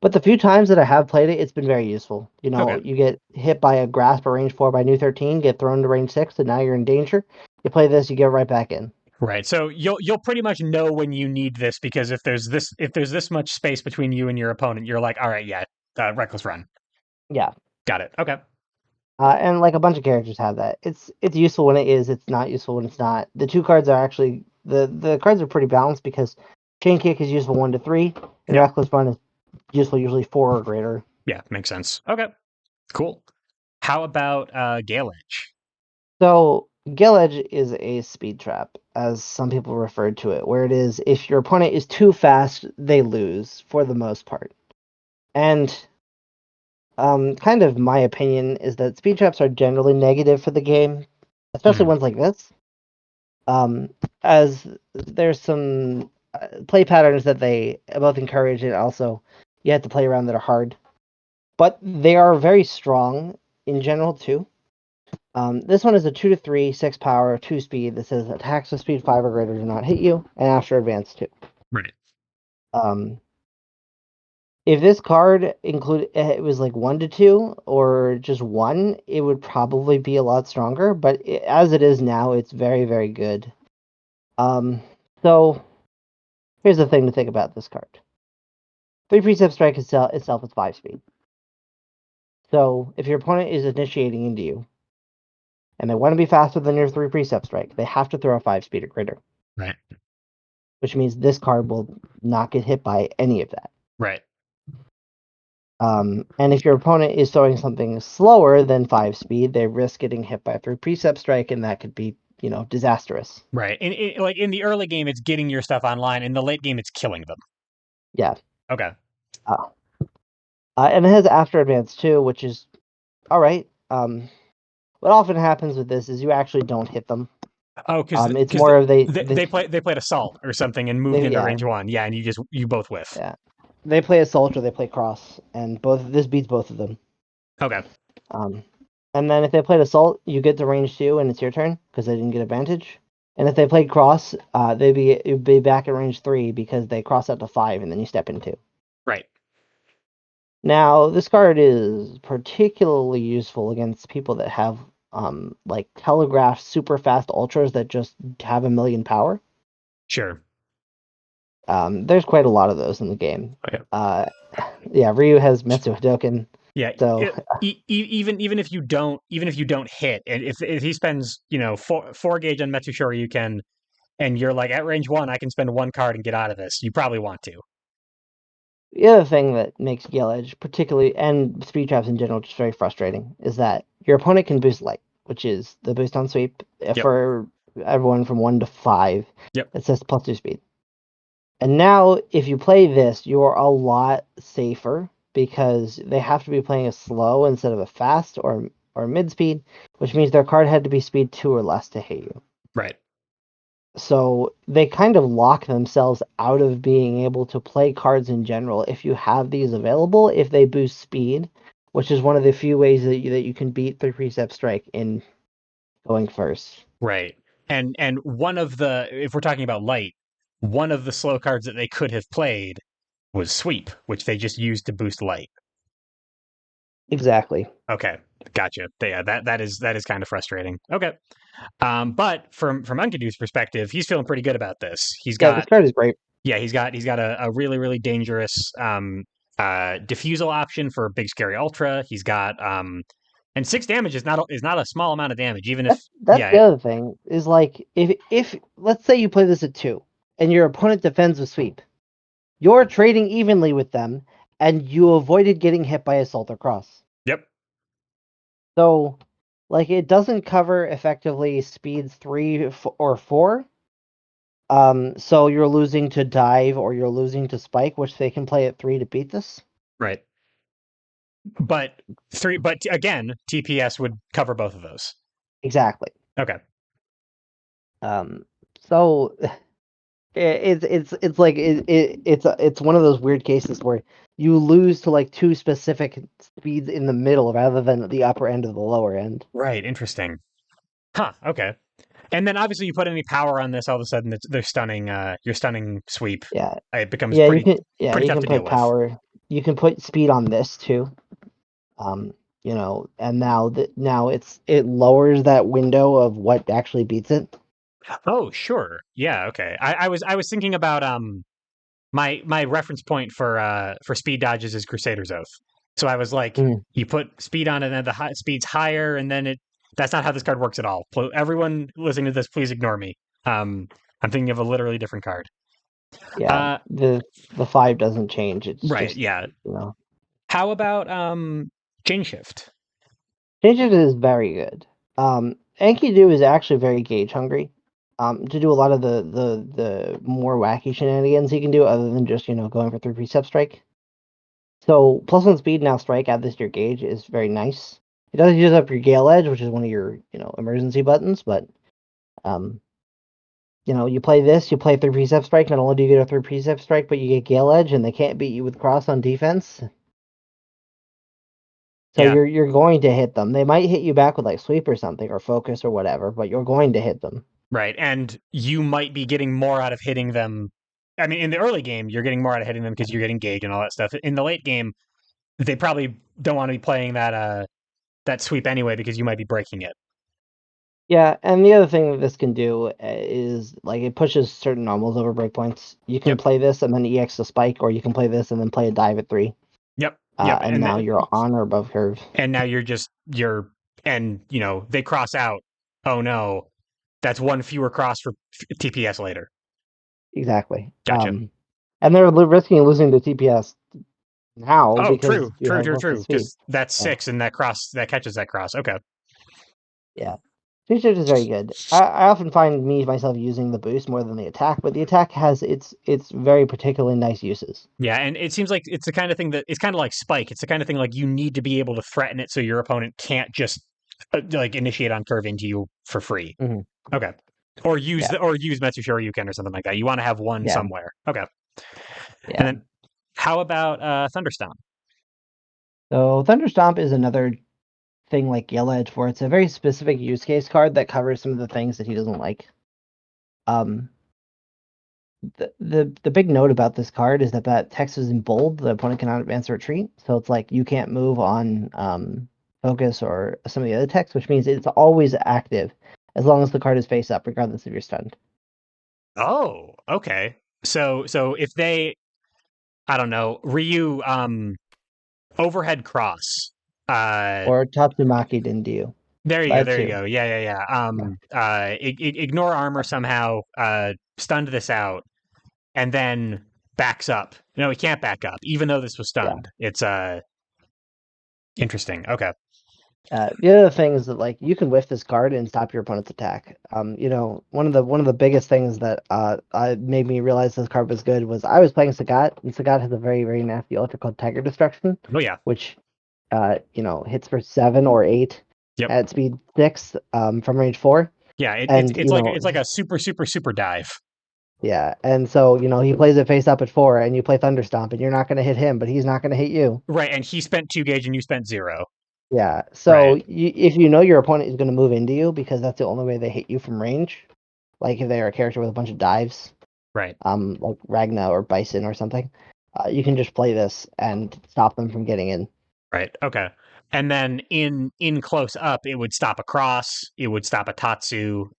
But the few times that I have played it, it's been very useful. Okay. You get hit by a grasp at range 4 by new 13, get thrown to range 6, and now you're in danger. You play this, you get right back in. Right. So you'll pretty much know when you need this because if there's this much space between you and your opponent, you're like, all right, yeah, reckless run. Yeah. Got it. Okay. And like a bunch of characters have that. It's useful when it is. It's not useful when it's not. The two cards are actually the cards are pretty balanced because Chain Kick is useful 1 to 3, and Yep. Reckless Run is useful usually 4 or greater. Yeah, makes sense. Okay. Cool. How about Gale Edge? So Gale Edge is a speed trap, as some people refer to it, where it is if your opponent is too fast, they lose for the most part. And kind of my opinion is that speed traps are generally negative for the game, especially Mhm. ones like this. As there's some play patterns that they both encourage, and also you have to play around that are hard. But they are very strong in general too. This one is a 2 to 3, 6 power, 2 speed that says attacks with speed 5 or greater do not hit you, and after advance 2. Right. Um, if this card it was like 1 to 2 or just 1, it would probably be a lot stronger. But as it is now, it's very, very good. So here's the thing to think about this card. 3 Precept Strike itself is 5 speed. So if your opponent is initiating into you, and they want to be faster than your 3 Precept Strike, they have to throw a 5 speed or greater. Right. Which means this card will not get hit by any of that. Right. And if your opponent is throwing something slower than 5 speed, they risk getting hit by a 3 Precept Strike, and that could be, disastrous. Right. Like in the early game, it's getting your stuff online. In the late game, it's killing them. Yeah. Okay. And it has after advance too, which is all right. What often happens with this is you actually don't hit them. Oh, it's more of they played assault or something and moved into range 1. Yeah, and you both whiff. Yeah, they play assault or they play cross, and this beats both of them. Okay. And then if they played assault, you get to range 2, and it's your turn because they didn't get advantage. And if they played cross, you'd be back at range 3 because they cross out to 5, and then you step in 2. Right. Now, this card is particularly useful against people that have like telegraphed super fast ultras that just have 1,000,000 power. Sure. There's quite a lot of those in the game. Okay. Yeah, Ryu has Metsu Hadoken. Yeah. So even if you don't hit, and if he spends 4 gauge on Metsu Shoryuken, and you're like at range 1, I can spend 1 card and get out of this. You probably want to. The other thing that makes Gale Edge particularly, and speed traps in general, just very frustrating, is that your opponent can boost light, which is the boost on sweep for everyone from 1 to 5. Yep. It says +2 speed. And now, if you play this, you're a lot safer because they have to be playing a slow instead of a fast or mid speed, which means their card had to be speed 2 or less to hit you. Right. So they kind of lock themselves out of being able to play cards in general if you have these available, if they boost speed, which is one of the few ways that you can beat 3 Precept Strike in going first. Right. And one of the, if we're talking about light, one of the slow cards that they could have played was Sweep, which they just used to boost light. Exactly. Okay, gotcha. Yeah, that is kind of frustrating. Okay, but from Enkidu's perspective, he's feeling pretty good about this. This card is great. Yeah, he's got a really, really dangerous diffusal option for Big Scary Ultra. He's got and 6 damage is not a small amount of damage, even if that's the other thing is like if let's say you play this at 2 and your opponent defends with Sweep, you're trading evenly with them, and you avoided getting hit by Assault or Cross. Yep. So, like, it doesn't cover effectively speeds 3 or 4. So you're losing to Dive or you're losing to Spike, which they can play at 3 to beat this. Right. But again, TPS would cover both of those. Exactly. Okay. So it's one of those weird cases where you lose to like 2 specific speeds in the middle rather than the upper end of the lower end. Right. Interesting. Huh. Okay. And then obviously you put any power on this, all of a sudden they're stunning. Your stunning Sweep. Yeah. It becomes pretty tough to deal with. Power. You can put speed on this too. And now it lowers that window of what actually beats it. Oh, sure. Yeah, okay. I was thinking about my reference point for speed dodges is Crusader's Oath. So I was like, you put speed on it and the speed's higher, and then that's not how this card works at all. Everyone listening to this, please ignore me. I'm thinking of a literally different card. Yeah, the 5 doesn't change. It's right. Just, yeah. How about Chain Shift? Chain Shift is very good. Enkidu is actually very gauge hungry. To do a lot of the more wacky shenanigans he can do, other than just going for 3 Precept Strike. So +1 speed now strike add this to your gauge is very nice. It doesn't use up your Gale Edge, which is one of your emergency buttons, but you play this, you play 3 Precept Strike, not only do you get a 3 Precept Strike, but you get Gale Edge, and they can't beat you with Cross on defense. So Yeah, you're going to hit them. They might hit you back with like Sweep or something, or Focus or whatever, but you're going to hit them. right. And you might be getting more out of hitting them. I mean, in the early game, you're getting more out of hitting them because you're getting gauge and all that stuff. In the late game, they probably don't want to be playing that sweep anyway because you might be breaking it. Yeah, and the other thing that this can do is like it pushes certain normals over breakpoints. You can Yep, play this and then EX the spike, or you can play this and then play a dive at 3. yep. And now you're on or above curve. And now you're and they cross out. Oh no, that's one fewer cross for TPS later. Exactly. Gotcha. And they're risking losing to TPS now Oh, because true, you true, have true, both the true. speed. Because that's Yeah, 6, and that catches that cross. Okay. yeah. Speed shift is very good. I often find myself using the boost more than the attack, but the attack has its very particularly nice uses. Yeah, and it seems like it's the kind of thing that it's kind of like Spike. It's the kind of thing like you need to be able to threaten it so your opponent can't just like initiate on curve into you for free. Hmm. Okay. Or use Yeah, Metsu Shoryuken or something like that. You want to have one yeah, somewhere. Okay. And yeah. then how about Thunderstomp? So Thunderstomp is another thing like Yellow Edge for it's a very specific use case card that covers some of the things that he doesn't like. Um, the big note about this card is that text is in bold. The opponent cannot advance or retreat, so it's like you can't move on focus or some of the other text, which means it's always active as long as the card is face up, regardless if you're stunned. Oh, okay. So if they I don't know, Ryu overhead cross. Uh Or Tatsumaki didn't do you. there you go, That there you too. go. Yeah. Yeah. Ignore armor somehow, stunned this out, and then backs up. No, he can't back up, even though this was Yeah. stunned. It's interesting. Okay. The other thing is that like you can whiff this card and stop your opponent's attack. One of the biggest things that made me realize this card was good was I was playing Sagat, and Sagat has a very very nasty ultra called Tiger Destruction, Oh yeah. which hits for 7 or 8 Yep. at speed 6 from range 4, Yeah, and it's like a super dive. yeah, and so he plays it face up at 4, and you play Thunderstomp, and you're not going to hit him, but he's not going to hit you. Right, and he spent 2 gauge and you spent 0. Yeah, so Right. if you know your opponent is going to move into you because that's the only way they hit you from range, like if they're a character with a bunch of dives, Right. like Ragna or Bison or something, you can just play this and stop them from getting in. Right. Okay. And then in close up, it would stop a cross. It would stop a Tatsu.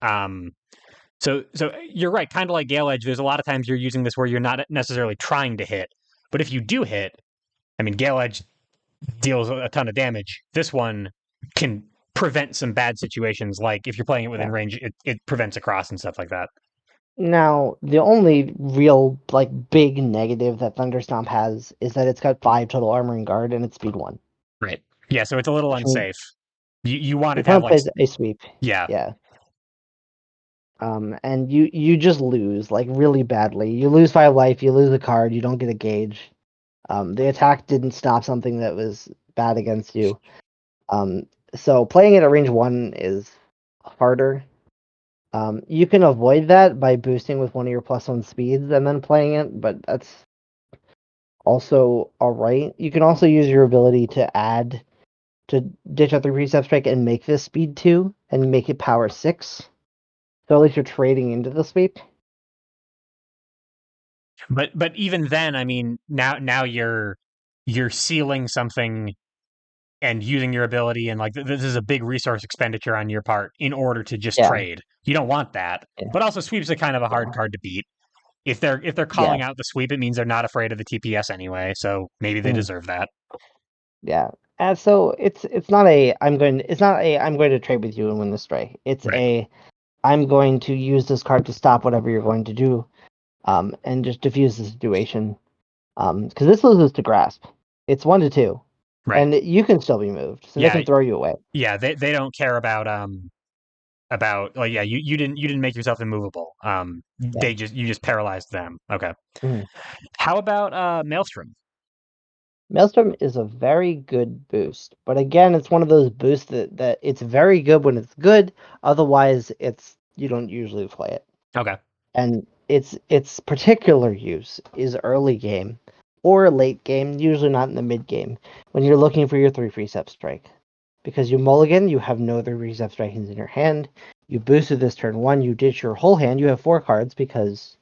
So you're right. Kind of like Gale Edge. There's a lot of times you're using this where you're not necessarily trying to hit, but if you do hit, I mean, Gale Edge deals a ton of damage. This one can prevent some bad situations, like if you're playing it within Yeah. range, it prevents a cross and stuff like that. Now, the only real like big negative that Thunderstomp has is that it's got 5 total armor and guard and it's speed 1, Right. Yeah. So it's a little which means unsafe. You want your it to have opponent like plays a sweep. yeah. Yeah. And you just lose like really badly. You lose 5 life, you lose a card, you don't get a gauge. The attack didn't stop something that was bad against you. So playing it at range 1 is harder. You can avoid that by boosting with one of your +1 speeds and then playing it, but that's also alright. You can also use your ability to ditch out the Precept Strike and make this speed 2 and make it power 6. So at least you're trading into the sweep. But even then, I mean, now you're sealing something and using your ability, and like this is a big resource expenditure on your part in order to just Yeah, trade. You don't want that. yeah, But also sweeps are kind of a hard yeah, card to beat. If they're yeah. calling out the sweep, it means they're not afraid of the TPS anyway, so maybe they Mhm. deserve that. Yeah. And so it's not a I'm going to trade with you and win this strike. It's Right. a I'm going to use this card to stop whatever you're going to do, and just diffuse the situation. Because this loses to grasp. It's 1 to 2, Right. and you can still be moved, so they Yeah. can throw you away. Yeah, they don't care about like yeah, you didn't make yourself immovable. Yeah. You just paralyzed them. Okay. Mhm. How about Maelstrom? Maelstrom is a very good boost, but again, it's one of those boosts that it's very good when it's good. Otherwise, it's you don't usually play it. Okay. And its particular use is early game or late game, usually not in the mid game, when you're looking for your 3 Precept Strike. Because you mulligan, you have no 3 Precept Strikings in your hand. You boosted this turn 1, you ditch your whole hand, you have 4 cards because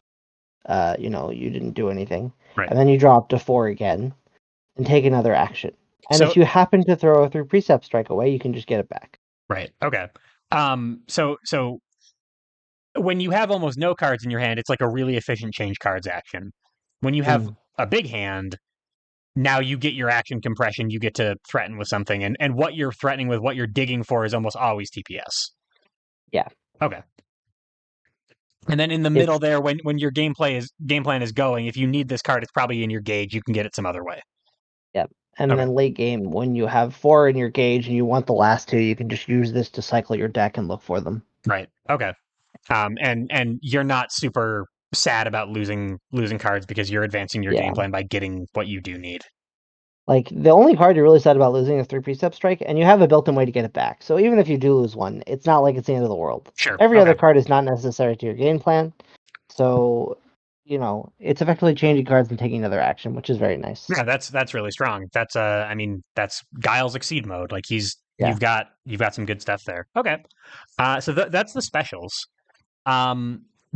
you didn't do anything. Right. And then you drop to 4 again and take another action. And So if you happen to throw a 3 Precept Strike away, you can just get it back. right. Okay. So when you have almost no cards in your hand, it's like a really efficient change cards action. When you have a big hand, now you get your action compression, you get to threaten with something, and what you're threatening with, what you're digging for, is almost always TPS. Yeah. Okay. And then in the It's middle there, when your game plan is going, if you need this card, it's probably in your gauge. You can get it some other way. yeah. And Okay. then late game, when you have 4 in your gauge and you want the last 2, you can just use this to cycle your deck and look for them. Right. Okay. And you're not super sad about losing cards because you're advancing your Yeah. game plan by getting what you do need. Like, the only card you're really sad about losing is 3 Precept Strike, and you have a built-in way to get it back. So even if you do lose one, it's not like it's the end of the world. Sure. Every Okay. other card is not necessary to your game plan. So, it's effectively changing cards and taking another action, which is very nice. Yeah, that's really strong. That's I mean, that's Guile's Exceed mode. Like Yeah. you've got some good stuff there. Okay. So that's the specials.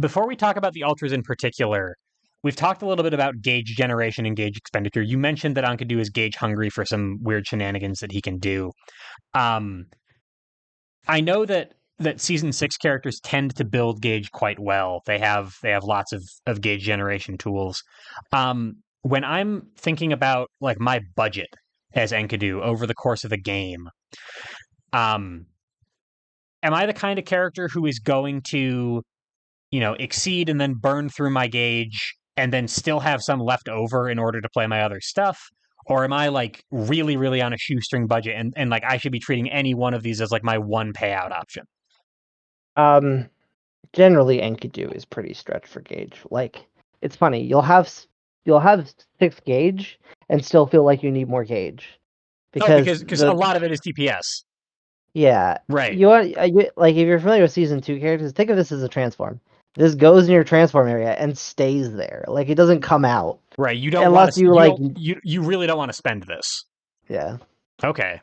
Before we talk about the ultras in particular, we've talked a little bit about gauge generation and gauge expenditure. You mentioned that Enkidu is gauge hungry for some weird shenanigans that he can do. Um, I know that season 6 characters tend to build gauge quite well. They have lots of gauge generation tools. When I'm thinking about like my budget as Enkidu over the course of the game, um, am I the kind of character who is going to exceed and then burn through my gauge and then still have some left over in order to play my other stuff? Or am I like really, really on a shoestring budget and like I should be treating any one of these as like my one payout option? Um, Generally, Enkidu is pretty stretched for gauge. Like, it's funny. You'll have 6 gauge and still feel like you need more gauge Oh, because because a lot of it is TPS. yeah, Right. like if you're familiar with season 2 characters, think of this as a transform. This goes in your transform area and stays there. Like, it doesn't come out Right. You don't want unless to you you like, don't you really don't want to spend this. yeah. Okay.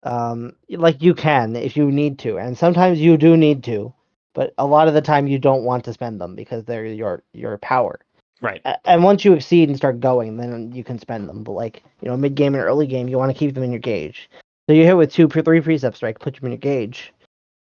Like, you can if you need to, and sometimes you do need to, but a lot of the time you don't want to spend them because they're your power. Right. And once you exceed and start going, then you can spend them. But like, mid game and early game, you want to keep them in your gauge. So you hit with 3 Precept Strike, put them in your gauge,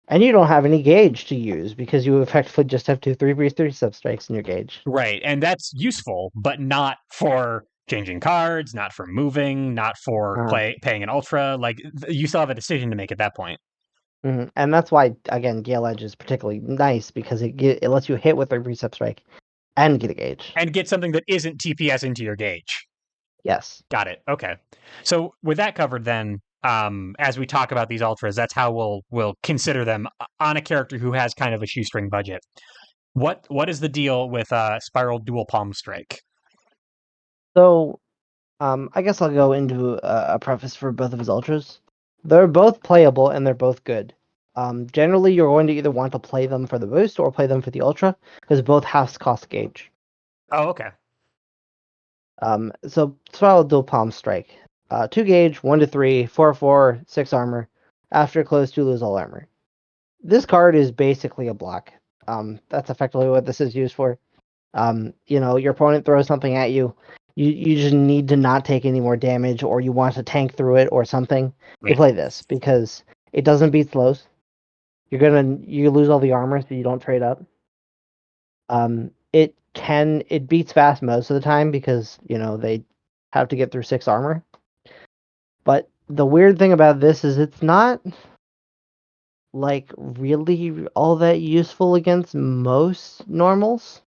and you don't have any gauge to use because you effectively just have 3 Precept Strikes in your gauge. Right. And that's useful, but not for changing cards, not for moving, not for Uh, paying an ultra. Like you still have a decision to make at that point. And that's why, again, Gale Edge is particularly nice because it lets you hit with 3 Precept Strike and get a gauge. And get something that isn't TPS into your gauge. Yes. Got it. Okay. So with that covered, then as we talk about these ultras, that's how we'll consider them on a character who has kind of a shoestring budget. What is the deal with Spiral Dual Palm Strike? So, I guess I'll go into a preface for both of his ultras. They're both playable and they're both good. Generally, you're going to either want to play them for the boost or play them for the ultra because both halves cost gauge. Oh, okay. So Spiral Dual Palm Strike. 2 gauge, 1 to 3, 4/4, 6 armor. After close, 2 lose all armor. This card is basically a block. That's effectively what this is used for. Your opponent throws something at you. You just need to not take any more damage, or you want to tank through it or something. You Right. play this because it doesn't beat slows. You lose all the armor, so you don't trade up. It beats fast most of the time because they have to get through 6 armor. But the weird thing about this is it's not like really all that useful against most normals.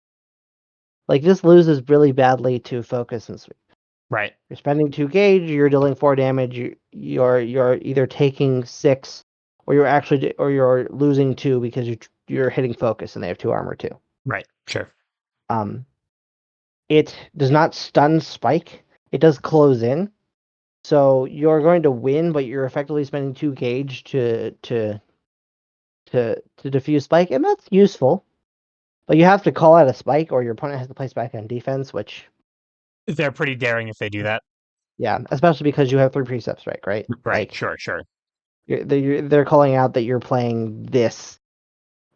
Like, this loses really badly to focus and sweep. Right. You're spending 2 gauge, you're dealing 4 damage, you're either taking 6 or you're losing 2 because you're hitting focus and they have 2 armor too. Right. Sure. Um it does not stun spike. It does close in. So you're going to win, but you're effectively spending 2 gauge to defuse spike, and that's useful. But you have to call out a spike, or your opponent has to play spike on defense, which They're pretty daring if they do that. yeah, especially because you have 3 Precept Strike, right? Right. Like Sure. they're calling out that you're playing this,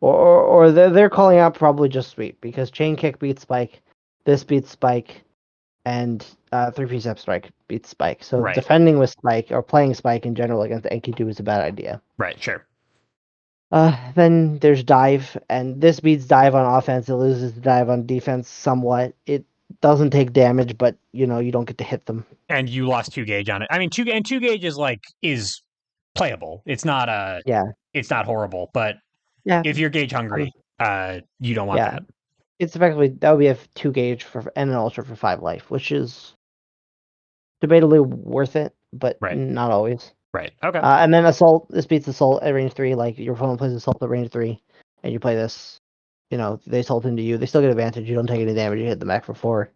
or they're calling out probably just sweep because chain kick beats spike, this beats spike, and 3 Precept Strike beats spike. So Right. defending with spike or playing spike in general against Enkidu is a bad idea. Right. Sure. Then there's dive, and this beats dive on offense. It loses dive on defense somewhat. It doesn't take damage, but you don't get to hit them. And you lost 2 gauge on it. I mean, 2 gauge is playable. It's not Yeah, it's not horrible, but yeah, if you're gauge hungry, you don't want yeah. that. It's effectively that would be a 2 gauge for and an ultra for 5 life, which is debatably worth it, but Right. not always. Right. Okay. And then assault. This beats assault at range 3. Like your opponent plays assault at range 3, and you play this. They assault into you. They still get advantage. You don't take any damage. You hit the back for 4.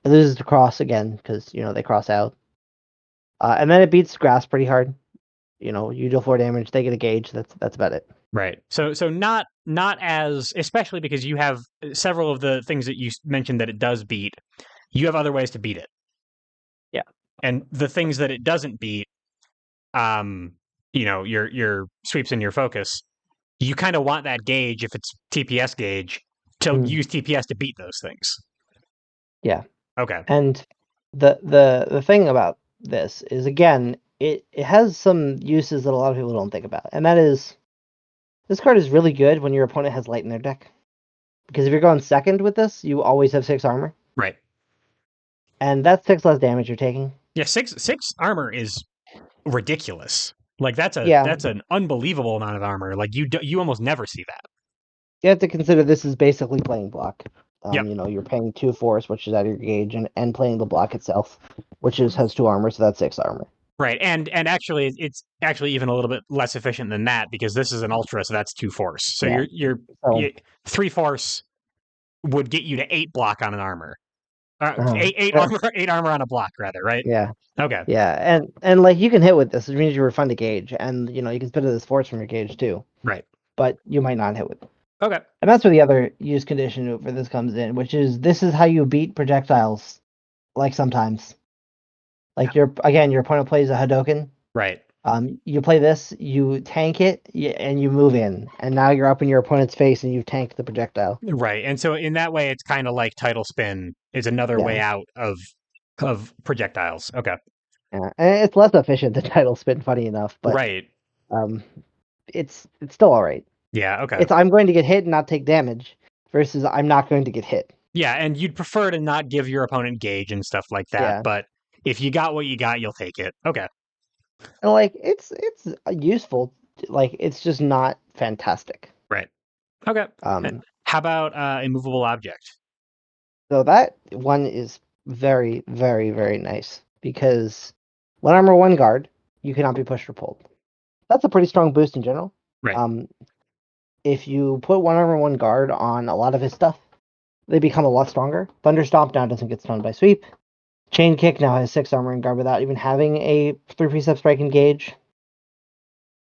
It loses to cross again because they cross out. And then it beats grass pretty hard. You deal 4 damage. They get a gauge. That's about it. Right. So not as, especially because you have several of the things that you mentioned that it does beat. You have other ways to beat it. Yeah. And the things that it doesn't beat, your sweeps and your focus, you kind of want that gauge, if it's TPS gauge, to use TPS to beat those things. Yeah. Okay. And the thing about this is, again, it has some uses that a lot of people don't think about, and that is this card is really good when your opponent has light in their deck, because if you're going second with this, you always have 6 armor, Right. and that's 6 less damage you're taking. Yeah, six armor is ridiculous. Like that's Yeah. an unbelievable amount of armor. Like you almost never see that. You have to consider this is basically playing block. Yep. You're paying 2 force, which is out of your gauge, and playing the block itself, which has 2 armor, so that's 6 armor. Right, and actually, it's actually even a little bit less efficient than that because this is an ultra, so that's 2 force. So Yeah. you 3 force would get you to 8 block on an armor. Eight armor, 8 armor on a block, rather. Right? Yeah. Okay. Yeah, and like you can hit with this, which means you refund a gauge, and you can spit this force from your gauge too. Right. But you might not hit with it. Okay. And that's where the other use condition for this comes in, which is this is how you beat projectiles. Like sometimes, like your opponent plays a Hadoken. Right. You play this, you tank it, and you move in, and now you're up in your opponent's face, and you tank the projectile. Right, and so in that way, it's kind of like title spin is another way out of projectiles. Okay. Yeah, and it's less efficient than title spin, funny enough, but right. It's still all right. Yeah. Okay. It's I'm going to get hit and not take damage versus I'm not going to get hit. Yeah, and you'd prefer to not give your opponent gauge and stuff like that, Yeah. but if you got what you got, you'll take it. Okay. And like it's useful, like it's just not fantastic. Right. Okay. How about immovable object? So that one is very, very, very nice because 1 armor, 1 guard, you cannot be pushed or pulled. That's a pretty strong boost in general. Right. If you put 1 armor, 1 guard on a lot of his stuff, they become a lot stronger. Thunderstomp now doesn't get stunned by sweep. Chain kick now has 6 armor and guard without even having a 3 Precept Strike engage.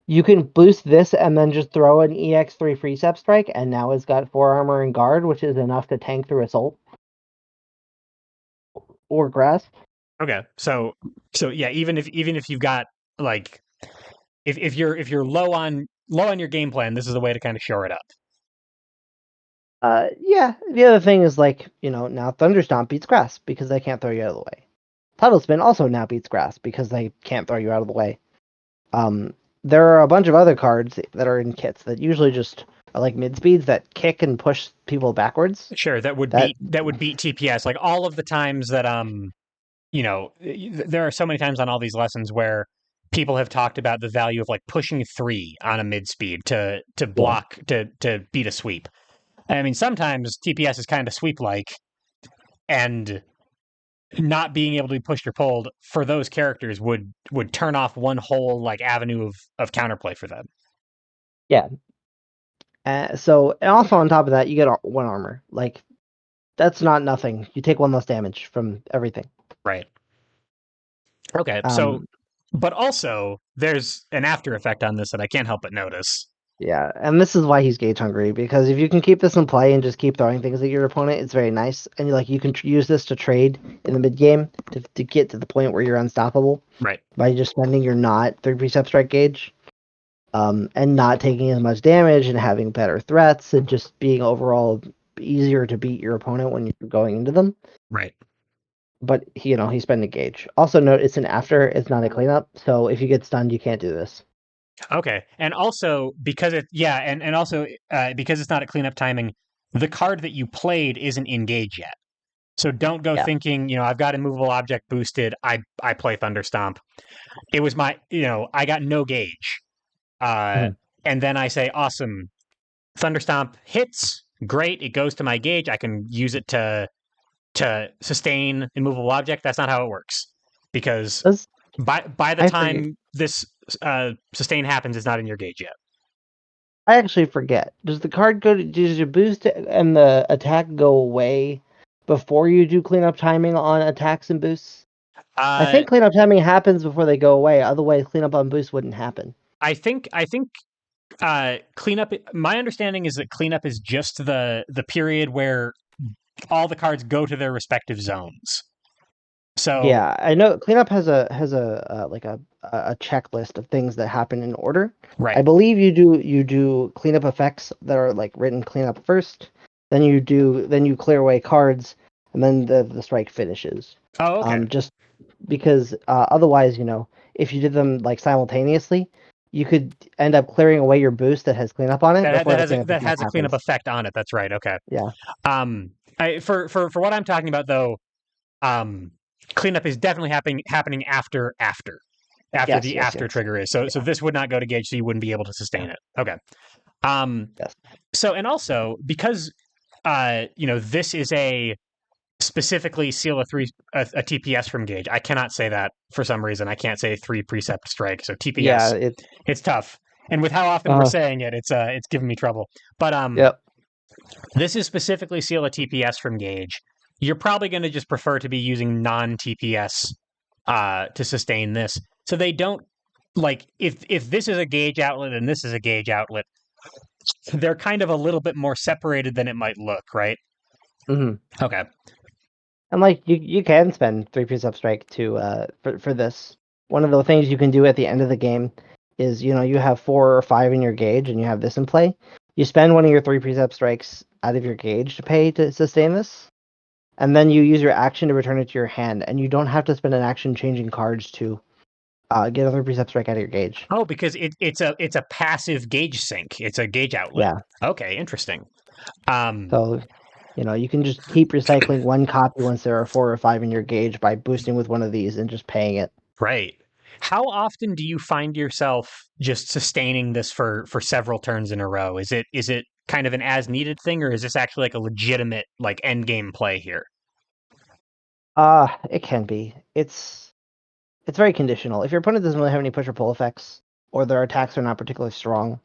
You can boost this and then just throw an EX3 Precept Strike, and now it's got 4 armor and guard, which is enough to tank through assault or grasp. Okay. So yeah, even if you've got like if you're low on your game plan, this is a way to kind of shore it up. Yeah. The other thing is now Thunderstomp beats grass because they can't throw you out of the way. Tidal Spin also now beats grass because they can't throw you out of the way. There are a bunch of other cards that are in kits that usually just are like mid speeds that kick and push people backwards. Sure, that would beat TPS. Like all of the times that there are so many times on all these lessons where people have talked about the value of like pushing 3 on a mid speed to block to beat a sweep. I mean, sometimes TPS is kind of sweep like, and not being able to be pushed or pulled for those characters would turn off one whole like avenue of counterplay for them. Yeah. So and also on top of that, you get 1 armor. Like that's not nothing. You take 1 less damage from everything. Right. Okay. But also there's an after effect on this that I can't help but notice. Yeah, and this is why he's gauge hungry, because if you can keep this in play and just keep throwing things at your opponent, it's very nice. And you can use this to trade in the mid game to get to the point where you're unstoppable Right. by just spending your not 3 Precept Strike gauge, and not taking as much damage and having better threats and just being overall easier to beat your opponent when you're going into them. Right. But he's spending gauge. Also note it's an after, it's not a cleanup, so if you get stunned, you can't do this. Okay. And also because because it's not at cleanup timing, the card that you played isn't engaged yet. So don't go Yeah. thinking, I've got immovable object boosted. I play Thunderstomp. It was I got no gauge. Mhm. And then I say, awesome, Thunderstomp hits. Great. It goes to my gauge. I can use it to sustain immovable object. That's not how it works. Because Does by the I forget? time this sustain happens, it's not in your gauge yet. I actually forget. Does the card does your boost and the attack go away before you do cleanup timing on attacks and boosts? I Uh, think cleanup timing happens before they go away. Otherwise, cleanup on boost wouldn't happen. I think cleanup. My understanding is that cleanup is just the period where all the cards go to their respective zones. So Yeah, I know cleanup has a like a checklist of things that happen in order. I right. believe you do cleanup effects that are like written cleanup first, then you clear away cards, and then the strike finishes. Oh, okay. Just because otherwise, if you did them like simultaneously, you could end up clearing away your boost that has cleanup on it before the cleanup That effect has a cleanup happens. effect on it. That's right. Okay. Yeah. For what I'm talking about though, um, cleanup is definitely happening after Yes. the Yes. after Yes. trigger is. So Yeah. this would not go to gauge, so you wouldn't be able to Yeah. sustain it. Okay. Um, Yes. so and also because this is a specifically seal a TPS from gauge. I cannot say that for some reason. I can't say 3 Precept Strike. So Yeah. TPS, it's tough. And with how often we're Uh. saying it, it's giving me trouble. But Yep. this is specifically seal a TPS from gauge. You're probably going to just prefer to be using non TPS to sustain this. So they don't like if this is a gauge outlet and this is a gauge outlet, they're kind of a little bit more separated than it might look, right? Hmm. Okay. And like you can spend 3 Precept Strike to for this. One of the things you can do at the end of the game is you have 4 or 5 in your gauge and you have this in play. You spend one of your 3 Precept Strikes out of your gauge to pay to sustain this, and then you use your action to return it to your hand, and you don't have to spend an action changing cards to get a 3 Precept Strike out of your gauge. Oh, because it's a passive gauge sync. It's a gauge outlet. Yeah. Okay, interesting. Um, So you can just keep recycling one copy once there are 4 or 5 in your gauge by boosting with one of these and just paying it. right. How often do you find yourself just sustaining this for several turns in a row? Is it kind of an as needed thing, or is this actually like a legitimate like end game play here? It can be. It's very conditional. If your opponent doesn't really have any push or pull effects, or their attacks are not particularly strong,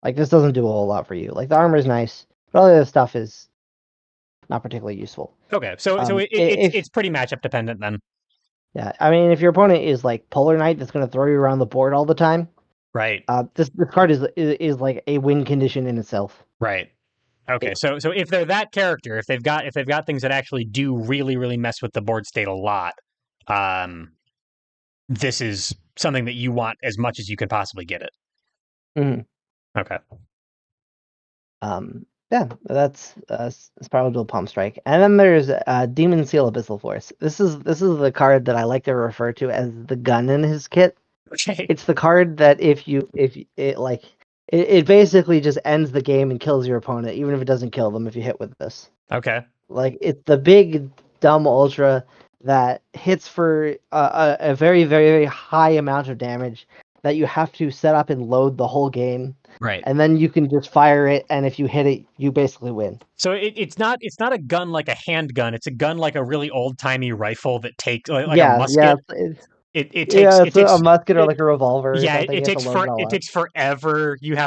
like this doesn't do a whole lot for you. Like the armor is nice, but all the other stuff is not particularly useful. Okay, so If it's pretty matchup dependent then, Yeah, I mean, if your opponent is like Polar Knight that's going to throw you around the board all the time, right? this card is like a win condition in itself. Right. Okay, It, so if they're that character, if they've got things that actually do really mess with the board state a lot, um, this is something that you want as much as you can possibly get it. mhm. Okay. Yeah, that's probably dual Palm Strike, and then there's Demon Seal Abyssal Force. This is the card that I like to refer to as the gun in his kit. Okay. It's the card that if it like it basically just ends the game and kills your opponent, even if it doesn't kill them if you hit with this. Okay. Like it's the big dumb ultra that hits for a very very high amount of damage that you have to set up and load the whole game, Right. and then you can just fire it, and if you hit it, you basically win. So it's not a gun like a handgun. It's a gun like a really old timey rifle that takes like a Yeah, yeah, musket. It takes yeah. it It's a takes musket or it, like a revolver or yeah. something. You have to load it all It up. takes forever. You've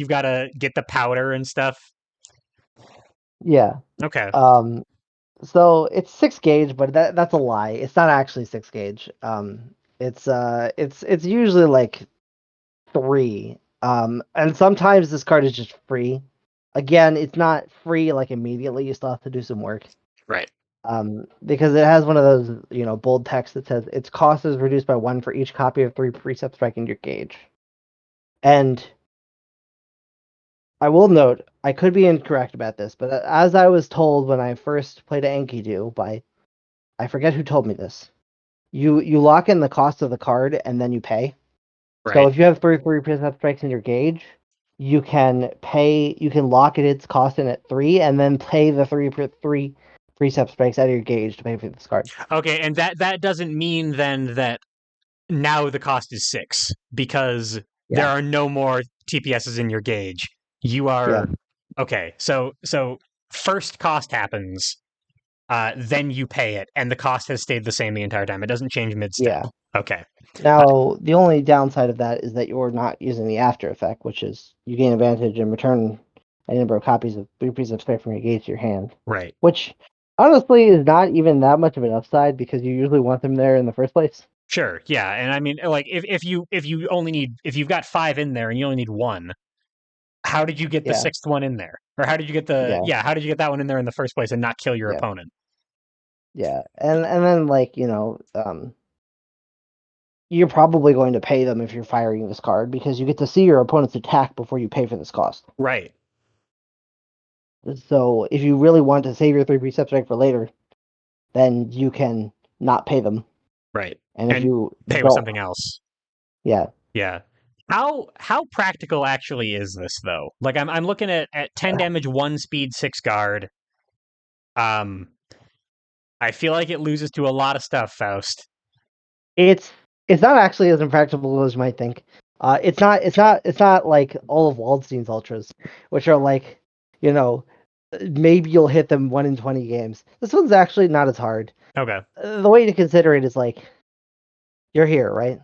got to get the powder and stuff. Yeah. Okay. Um. So it's 6 gauge, but that's a lie. It's not actually 6 gauge. It's usually like 3. And sometimes this card is just free. Again, it's not free like immediately. You still have to do some work. Right. Because it has one of those, bold text that says its cost is reduced by 1 for each copy of 3 Precept Strike in your gauge. And I will note, I could be incorrect about this, but as I was told when I first played Enkidu by, I forget who told me this, you lock in the cost of the card and then you pay. So Right. if you have 3 Precept Strikes in your gauge, you can lock its cost in at 3 and then pay the 3 Precept Strikes out of your gauge to pay for this card. Okay, and that doesn't mean then that now the cost is 6 because there Yeah. are no more TPSs in your gauge. You Yeah. are okay. So first cost happens, then you pay it, and the cost has stayed the same the entire time. It doesn't change mid step. Yeah. Okay. Now, the only downside of that is that you're not using the after effect, which is you gain advantage and return a number of copies of 3 Precept Strike from your gauge to your hand. Right. Which, honestly, is not even that much of an upside because you usually want them there in the first place. Sure. Yeah, and I mean, like, if you only need if you've got 5 in there and you only need 1, how did you get the Yeah. 6th one in there? Or how did you get how did you get that one in there in the first place and not kill your Yeah. opponent? Yeah. And then you're probably going to pay them if you're firing this card because you get to see your opponent's attack before you pay for this cost. Right. So if you really want to save your 3 Precept Strike for later, then you can not pay them. Right. And if you pay with don't, something else. yeah. Yeah. How practical actually is this though? Like I'm looking at 10 damage, 1 speed, 6 guard. I feel like it loses to a lot of stuff, Faust. It's not actually as impractical as you might think. It's not like all of Waldstein's ultras, which are like, maybe you'll hit them 1 in 20 games. This one's actually not as hard. Okay. The way to consider it is like, you're here, right?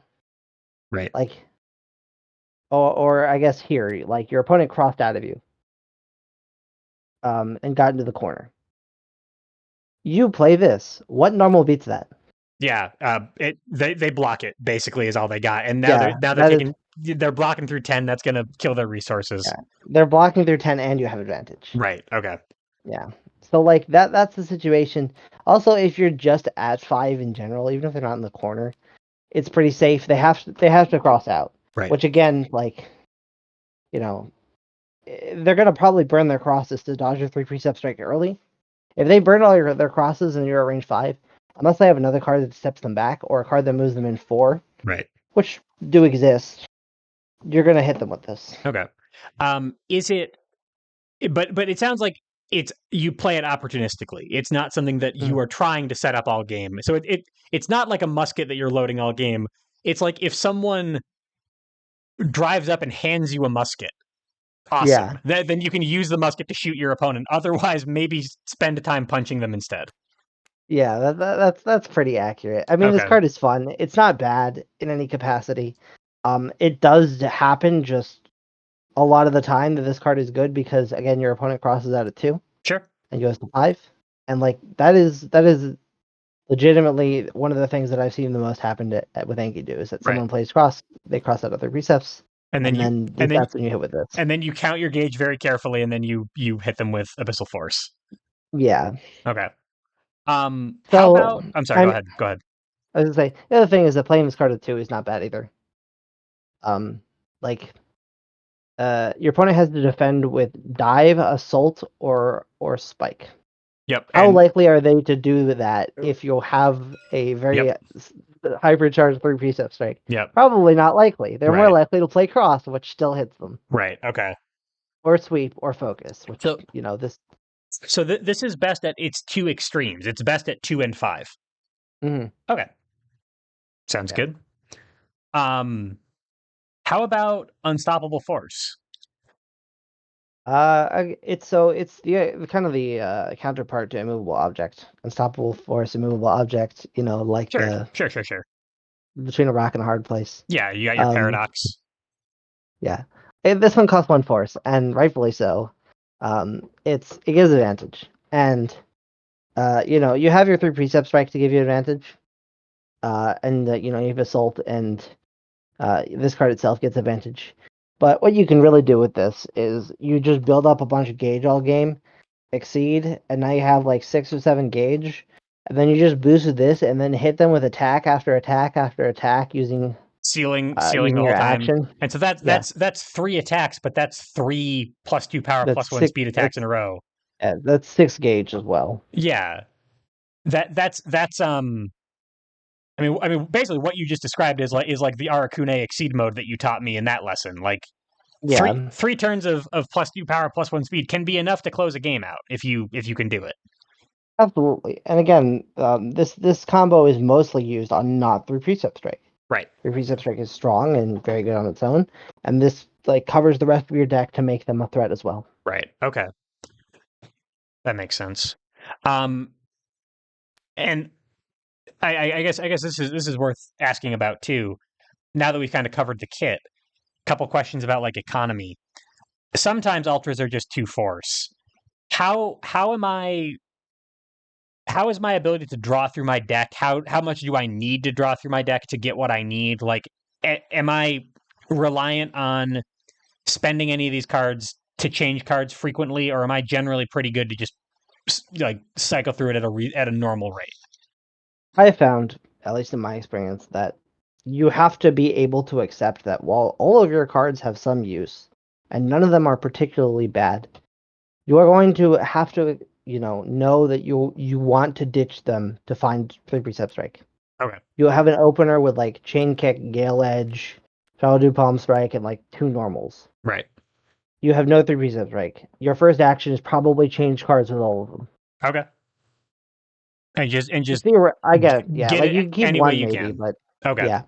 Right. Like, or I guess here, like your opponent crossed out of you, and got into the corner. You play this. What normal beats that? Yeah. They block it basically is all they got, and now Yeah, they're taking they're blocking through 10. That's gonna kill their resources. yeah. They're blocking through 10, and you have advantage. Right. Okay. Yeah. So like that's the situation. Also, if you're just at 5 in general, even if they're not in the corner, it's pretty safe. They have to cross out. Right. Which again, like, they're gonna probably burn their crosses to dodge your 3 Precept Strike early. If they burn all their crosses and you're at range 5, unless they have another card that steps them back or a card that moves them in 4, Right. which do exist, you're gonna hit them with this. Okay. Is it? But it sounds like you play it opportunistically. It's not something that you are trying to set up all game. So it's not like a musket that you're loading all game. It's like if someone drives up and hands you a musket. Awesome. Yeah. Then you can use the musket to shoot your opponent. Otherwise, maybe spend time punching them instead. Yeah, that's pretty accurate. I mean, this Okay. card is fun. It's not bad in any capacity. It does happen just a lot of the time that this card is good because again, your opponent crosses out at 2 Sure. and goes to 5, and like that is legitimately one of the things that I've seen the most happen with Enkidu is that someone plays cross, they cross out other precepts, and then that's when you hit with this. And then you count your gauge very carefully, and then you hit them with Abyssal Force. Yeah. Okay. So How about? I'm sorry. Go ahead. I was gonna say the other thing is that playing this card at 2 is not bad either. Like, your opponent has to defend with dive, assault, or spike. Yep. How likely are they to do that if you have a very hypercharged 3 Precept Strike? Yep. Probably not likely. They're more likely to play cross, which still hits them. Right. Okay. Or sweep or focus, which this. So this is best at its 2 extremes. It's best at 2 and 5. Mm-hmm. Okay. Sounds good. How about Unstoppable Force? It's the kind of the counterpart to immovable object. Unstoppable Force, immovable object. Like Sure. Between a rock and a hard place. Yeah, you got your paradox. Yeah, this one costs 1 force, and rightfully so. It gives advantage, and you have your 3 Precept Strike to give you advantage, and you have assault, and this card itself gets advantage. But what you can really do with this is you just build up a bunch of gauge all game, exceed, and now you have like 6 or 7 gauge, and then you just boost this and then hit them with attack after attack after attack using Sealing the using whole your time. action. And so Yeah, that's 3 attacks, but that's 3 +2 power that's +1 six. speed attacks in a row. That's 6 gauge as well. Yeah. That's I mean basically what you just described is like the Arakune exceed mode that you taught me in that lesson. Like Yeah, three turns of +2 power +1 speed can be enough to close a game out if you can do it. absolutely. And again, this combo is mostly used on not through Precept Strike. Right. Your Precept Strike is strong and very good on its own, and this like covers the rest of your deck to make them a threat as well. Right. Okay. That makes sense. Um and I guess this is worth asking about too. Now that we've kind of covered the kit, a couple questions about like economy. Sometimes ultras are just too force. How am I how is my ability to draw through my deck? How much do I need to draw through my deck to get what I need? Like, am I reliant on spending any of these cards to change cards frequently, or am I generally pretty good to just like cycle through it at a normal rate? I have found, at least in my experience, that you have to be able to accept that while all of your cards have some use, and none of them are particularly bad, you are going to have to, know that you want to ditch them to find 3 Precept Strike. Okay. You'll have an opener with like Chain Kick, Gale Edge, Shadow Palm Strike, and like 2 normals. Right. You have no 3 Precept Strike. Your first action is probably change cards with all of them. Okay. And just I get it. Yeah, get like you it can keep any way one you maybe, can. but Okay. yeah.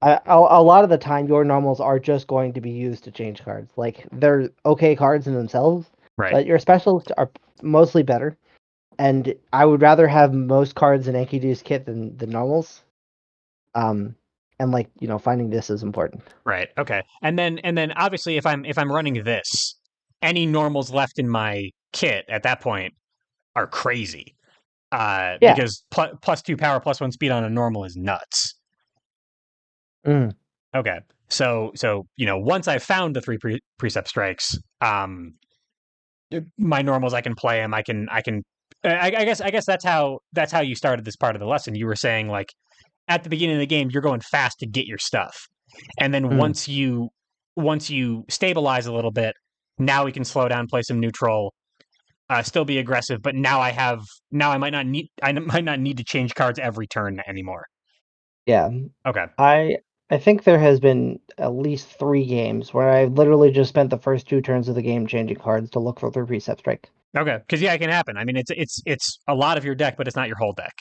A lot of the time, your normals are just going to be used to change cards. Like they're okay cards in themselves, Right. but your specials are mostly better. And I would rather have most cards in Enkidu's kit than the normals. And like finding this is important. Right. Okay. And then obviously if I'm running this, any normals left in my kit at that point are crazy. Yeah. Because +2 power +1 speed on a normal is nuts. Mm. Okay. So once I've found the 3 precept strikes, my normals I can play them. I guess that's how you started this part of the lesson. You were saying like at the beginning of the game you're going fast to get your stuff, and then Mm. once you stabilize a little bit, now we can slow down, play some neutral, still be aggressive. But now I might not need to change cards every turn anymore. Yeah. Okay. I think there has been at least 3 games where I literally just spent the first 2 turns of the game changing cards to look for 3 Precept Strike. Okay. Because yeah, it can happen. I mean, it's a lot of your deck, but it's not your whole deck.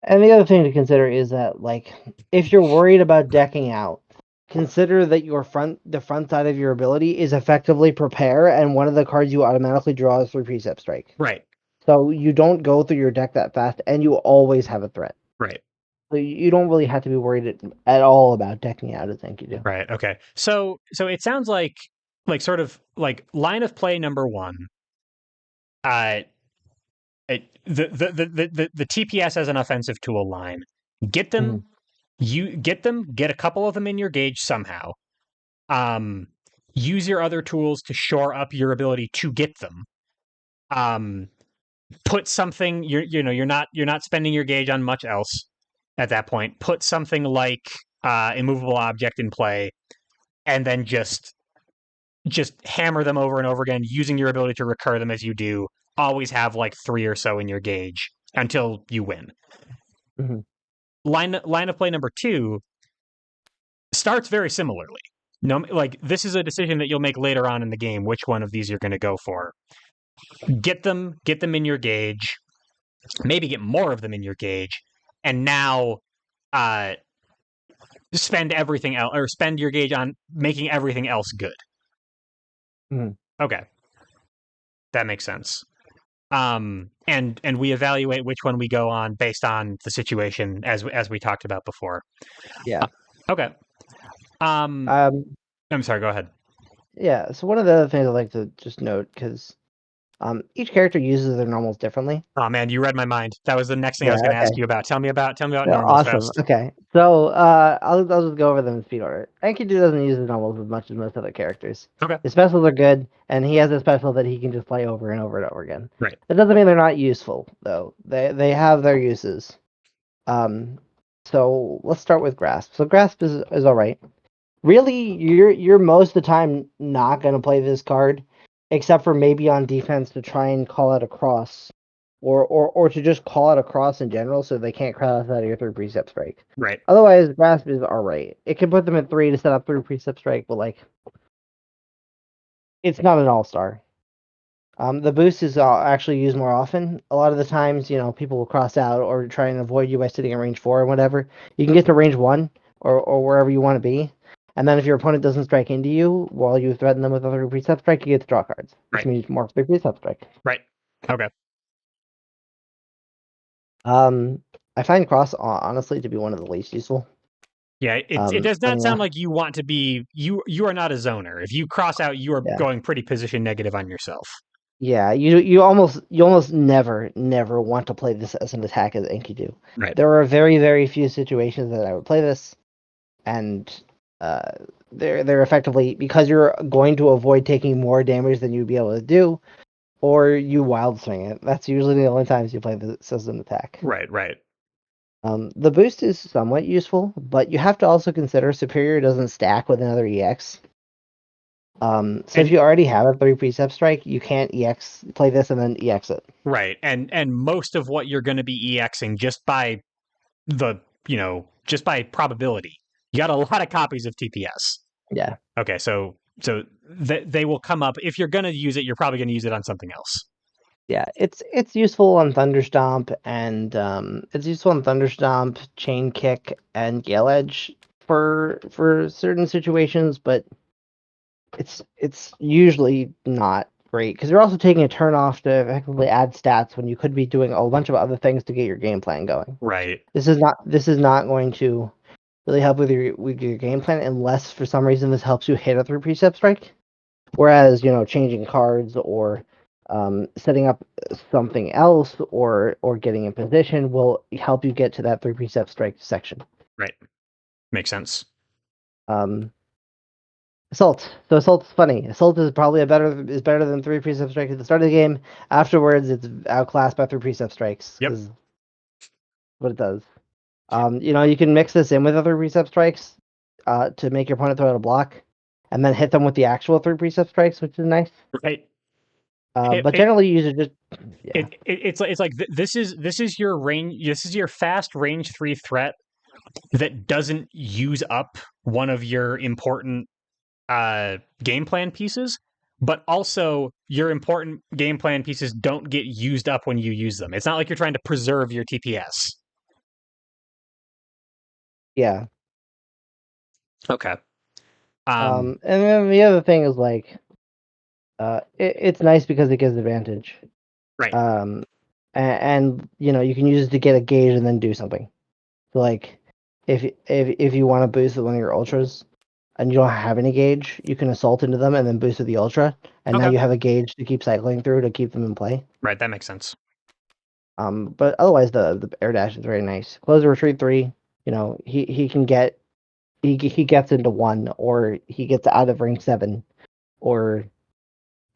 And the other thing to consider is that, like, if you're worried about decking out, consider that the front side of your ability is effectively prepare, and one of the cards you automatically draw is 3 Precept Strike. Right. So you don't go through your deck that fast, and you always have a threat. Right. So you don't really have to be worried at all about decking out as Enkidu. Right. Okay. So it sounds like sort of like line of play number one. Uh, the TPS as an offensive tool line. Get them. Get a couple of them in your gauge somehow. Um, use your other tools to shore up your ability to get them. Put something you're not spending your gauge on much else at that point. Put something like immovable object in play, and then just hammer them over and over again, using your ability to recur them as you do. Always have like 3 or so in your gauge until you win. Mm-hmm. Line of play number 2 starts very similarly. No, like this is a decision that you'll make later on in the game, which one of these you're going to go for. Get them in your gauge, maybe get more of them in your gauge, and now uh, spend everything else or spend your gauge on making everything else good. Mm-hmm. Okay, that makes sense. And we evaluate which one we go on based on the situation as we talked about before. Yeah. Okay. Um, Um. I'm sorry. Go ahead. Yeah. So one of the other things I'd like to just note, because Each character uses their normals differently. Oh man, you read my mind. That was the next thing I Yeah. was going to ask Okay. you about. Tell me about Yeah, normals, awesome. Faust. Okay. So I'll just go over them in speed order. Enkidu doesn't use his normals as much as most other characters. Okay. His specials are good, and he has a special that he can just play over and over and over again. Right. That doesn't mean they're not useful, though. They have their uses. Um, so let's start with Grasp. So Grasp is all right. Really, you're most of the time not gonna play this card, except for maybe on defense to try and call out a cross, or to just call out a cross in general, so they can't cross out of your third precept strike. Right. Otherwise, Grasp is all right. It can put them at 3 to set up through precept strike, but like it's not an all star. The boost is actually used more often. A lot of the times, people will cross out or try and avoid you by sitting at range 4 or whatever. You can get to range 1 or wherever you want to be. And then if your opponent doesn't strike into you while you threaten them with other precept strike, you get to draw cards, which Right. means more three precept strike. Right. Okay. I find cross honestly to be one of the least useful. Yeah, it does not Funny sound enough. like you want to be you are not a zoner. If you cross out, you are Yeah. going pretty position negative on yourself. Yeah, you almost never want to play this as an attack as Enkidu. Right. There are very few situations that I would play this, and uh, they're effectively because you're going to avoid taking more damage than you'd be able to do, or you wild swing it. That's usually the only times you play the system attack. Right. Right. The boost is somewhat useful, but you have to also consider Superior doesn't stack with another EX. So if And you already have a 3 precept strike, you can't EX play this and then EX it. right. And most of what you're going to be EXing just by the just by probability. You got a lot of copies of TPS. Yeah. Okay, so they will come up if you're going to use it. You're probably going to use it on something else. Yeah, it's useful on Thunderstomp and it's useful on Thunderstomp, Chain Kick, and Gale Edge for certain situations, but it's usually not great because you're also taking a turn off to effectively add stats when you could be doing a bunch of other things to get your game plan going. Right. This is not going to really help with your game plan unless for some reason this helps you hit a 3 precept strike. Whereas, changing cards or setting up something else or getting in position will help you get to that 3 precept strike section. Right. Makes sense. Um, Assault. So Assault's funny. Assault is probably better than 3 precept strikes at the start of the game. Afterwards, it's outclassed by 3 precept strikes Yep. because what it does. You can mix this in with other precept strikes to make your opponent throw out a block, and then hit them with the actual 3 precept strikes, which is nice. Right. But generally, you should just yeah. It's like this is your range. This is your fast range 3 threat that doesn't use up one of your important game plan pieces, but also your important game plan pieces don't get used up when you use them. It's not like you're trying to preserve your TPS. Yeah. Okay. And then the other thing is like, it's nice because it gives advantage. Right. And you can use it to get a gauge and then do something. So like, if you want to boost one of your ultras and you don't have any gauge, you can assault into them and then boost with the ultra, and now Okay. you have a gauge to keep cycling through to keep them in play. Right. That makes sense. But otherwise the air dash is very nice. Close the retreat 3. He can get he gets into 1 or he gets out of range 7 or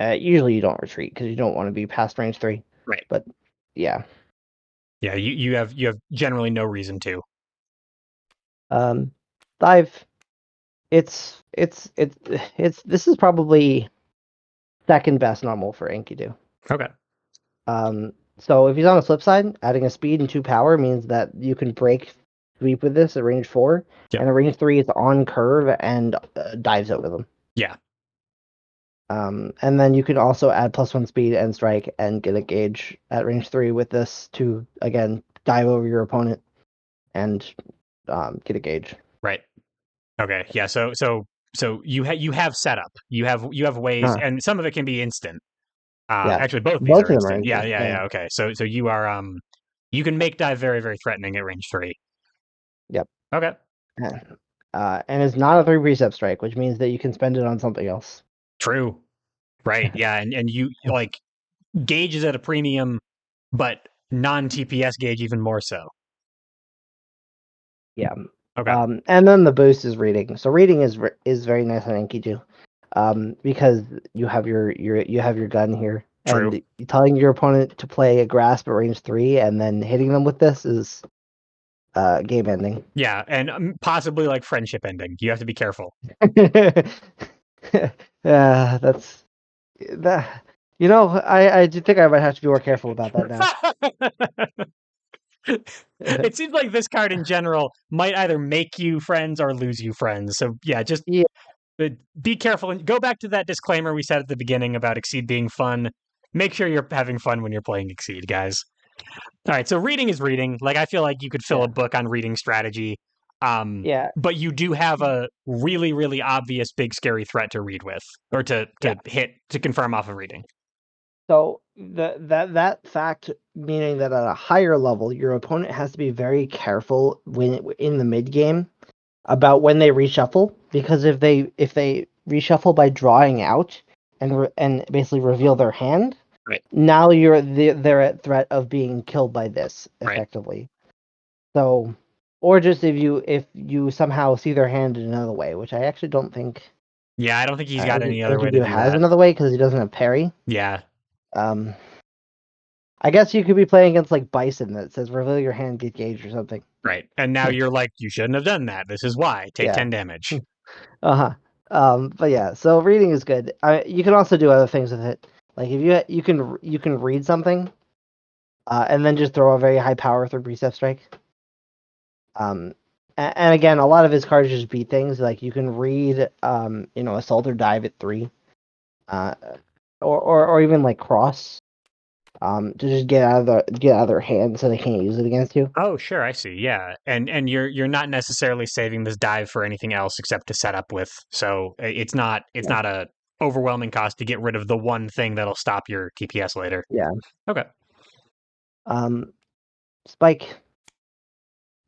usually you don't retreat because you don't want to be past range 3. Right. But yeah. Yeah. You have generally no reason to. Dive. It's this is probably second best normal for Enkidu. Okay. So if he's on the flip side, adding a speed and 2 power means that you can break sweep with this at range 4, Yep. and at range 3 it's on curve and dives over them. Yeah. And then you can also add +1 speed and strike and get a gauge at range 3 with this to again dive over your opponent and get a gauge. Right. Okay. Yeah. So you have setup. You have ways, and some of it can be instant. Yeah, Actually, both these both are of them are instant. Yeah. instant. Yeah. Yeah. Yeah. Okay. So you are you can make dive very threatening at range 3. Yep. Okay. And it's not a 3 precept strike, which means that you can spend it on something else. True. Right. Yeah. And you like gauge is at a premium, but non-TPS gauge even more so. Yeah. Okay. And then the boost is reading. So reading is very nice on Enkidu, because you have your gun here, True. and telling your opponent to play a grasp at range 3 and then hitting them with this is game ending. Yeah, and possibly like friendship ending. You have to be careful. That's that. You know, I do think I might have to be more careful about that now. It seems like this card in general might either make you friends or lose you friends. So yeah, just Yeah. be careful and go back to that disclaimer we said at the beginning about Exceed being fun. Make sure you're having fun when you're playing Exceed, guys. All right, so reading is reading. Like I feel like you could fill a book on reading strategy. Yeah. But you do have a really, really obvious big scary threat to read with, or to hit to confirm off of reading. So that fact, meaning that at a higher level, your opponent has to be very careful when in the mid game about when they reshuffle, because if they reshuffle by drawing out and basically reveal their hand, Right. now they're at threat of being killed by this effectively. Right. So, or just if you somehow see their hand in another way, which I actually don't think. Yeah, I don't think he's got any other way to do has that. Another way because he doesn't have parry. Yeah. I guess you could be playing against like Bison that says reveal your hand, get gauge or something. Right. And now you're like, you shouldn't have done that. This is why. Take 10 damage. But yeah, so reading is good. You can also do other things with it. Like if you can read something, and then just throw a very high power through Precept Strike. And again, a lot of his cards just beat things. Like you can read, Assault or Dive at 3, or even like Cross, to just get out of their hand so they can't use it against you. Oh, sure, I see. Yeah, and you're not necessarily saving this dive for anything else except to set up with. So it's not a overwhelming cost to get rid of the one thing that'll stop your TPS later. Yeah. Okay. Spike.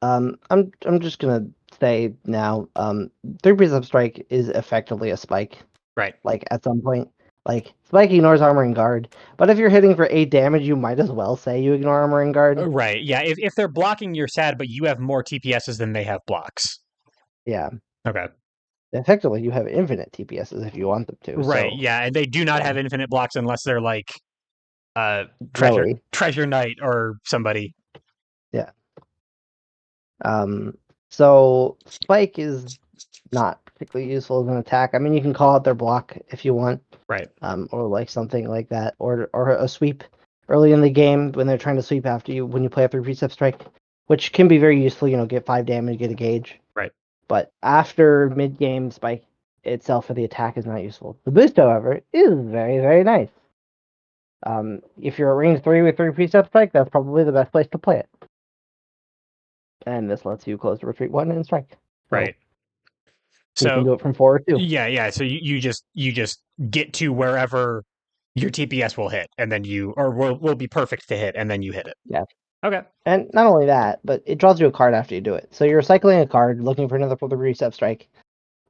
I'm just gonna say now, 3 Precept Strike is effectively a spike. Right. Like at some point, like spike ignores armor and guard, but if you're hitting for 8 damage, you might as well say you ignore armor and guard. Right. Yeah. If they're blocking, you're sad, but you have more TPSs than they have blocks. Yeah. Okay. Effectively, you have infinite TPSs if you want them to. Right. So, yeah, and they do not have infinite blocks unless they're like treasure knight or somebody. Yeah. So spike is not particularly useful as an attack. I mean, you can call out their block if you want. Right. Or like something like that, or a sweep early in the game when they're trying to sweep after you when you play a 3 Precept Strike, which can be very useful. Get 5 damage, get a gauge. Right. But after mid game, spike itself for the attack is not useful. The boost, however, is very, very nice. If you're at range 3 with 3 Precept Strike, that's probably the best place to play it. And this lets you close to retreat 1 and strike. So right. you can do it from 4 or 2. Yeah. So you just get to wherever your TPS will hit, and then will be perfect to hit, and then you hit it. Yeah. Okay. And not only that, but it draws you a card after you do it. So you're cycling a card, looking for another for the Precept Strike,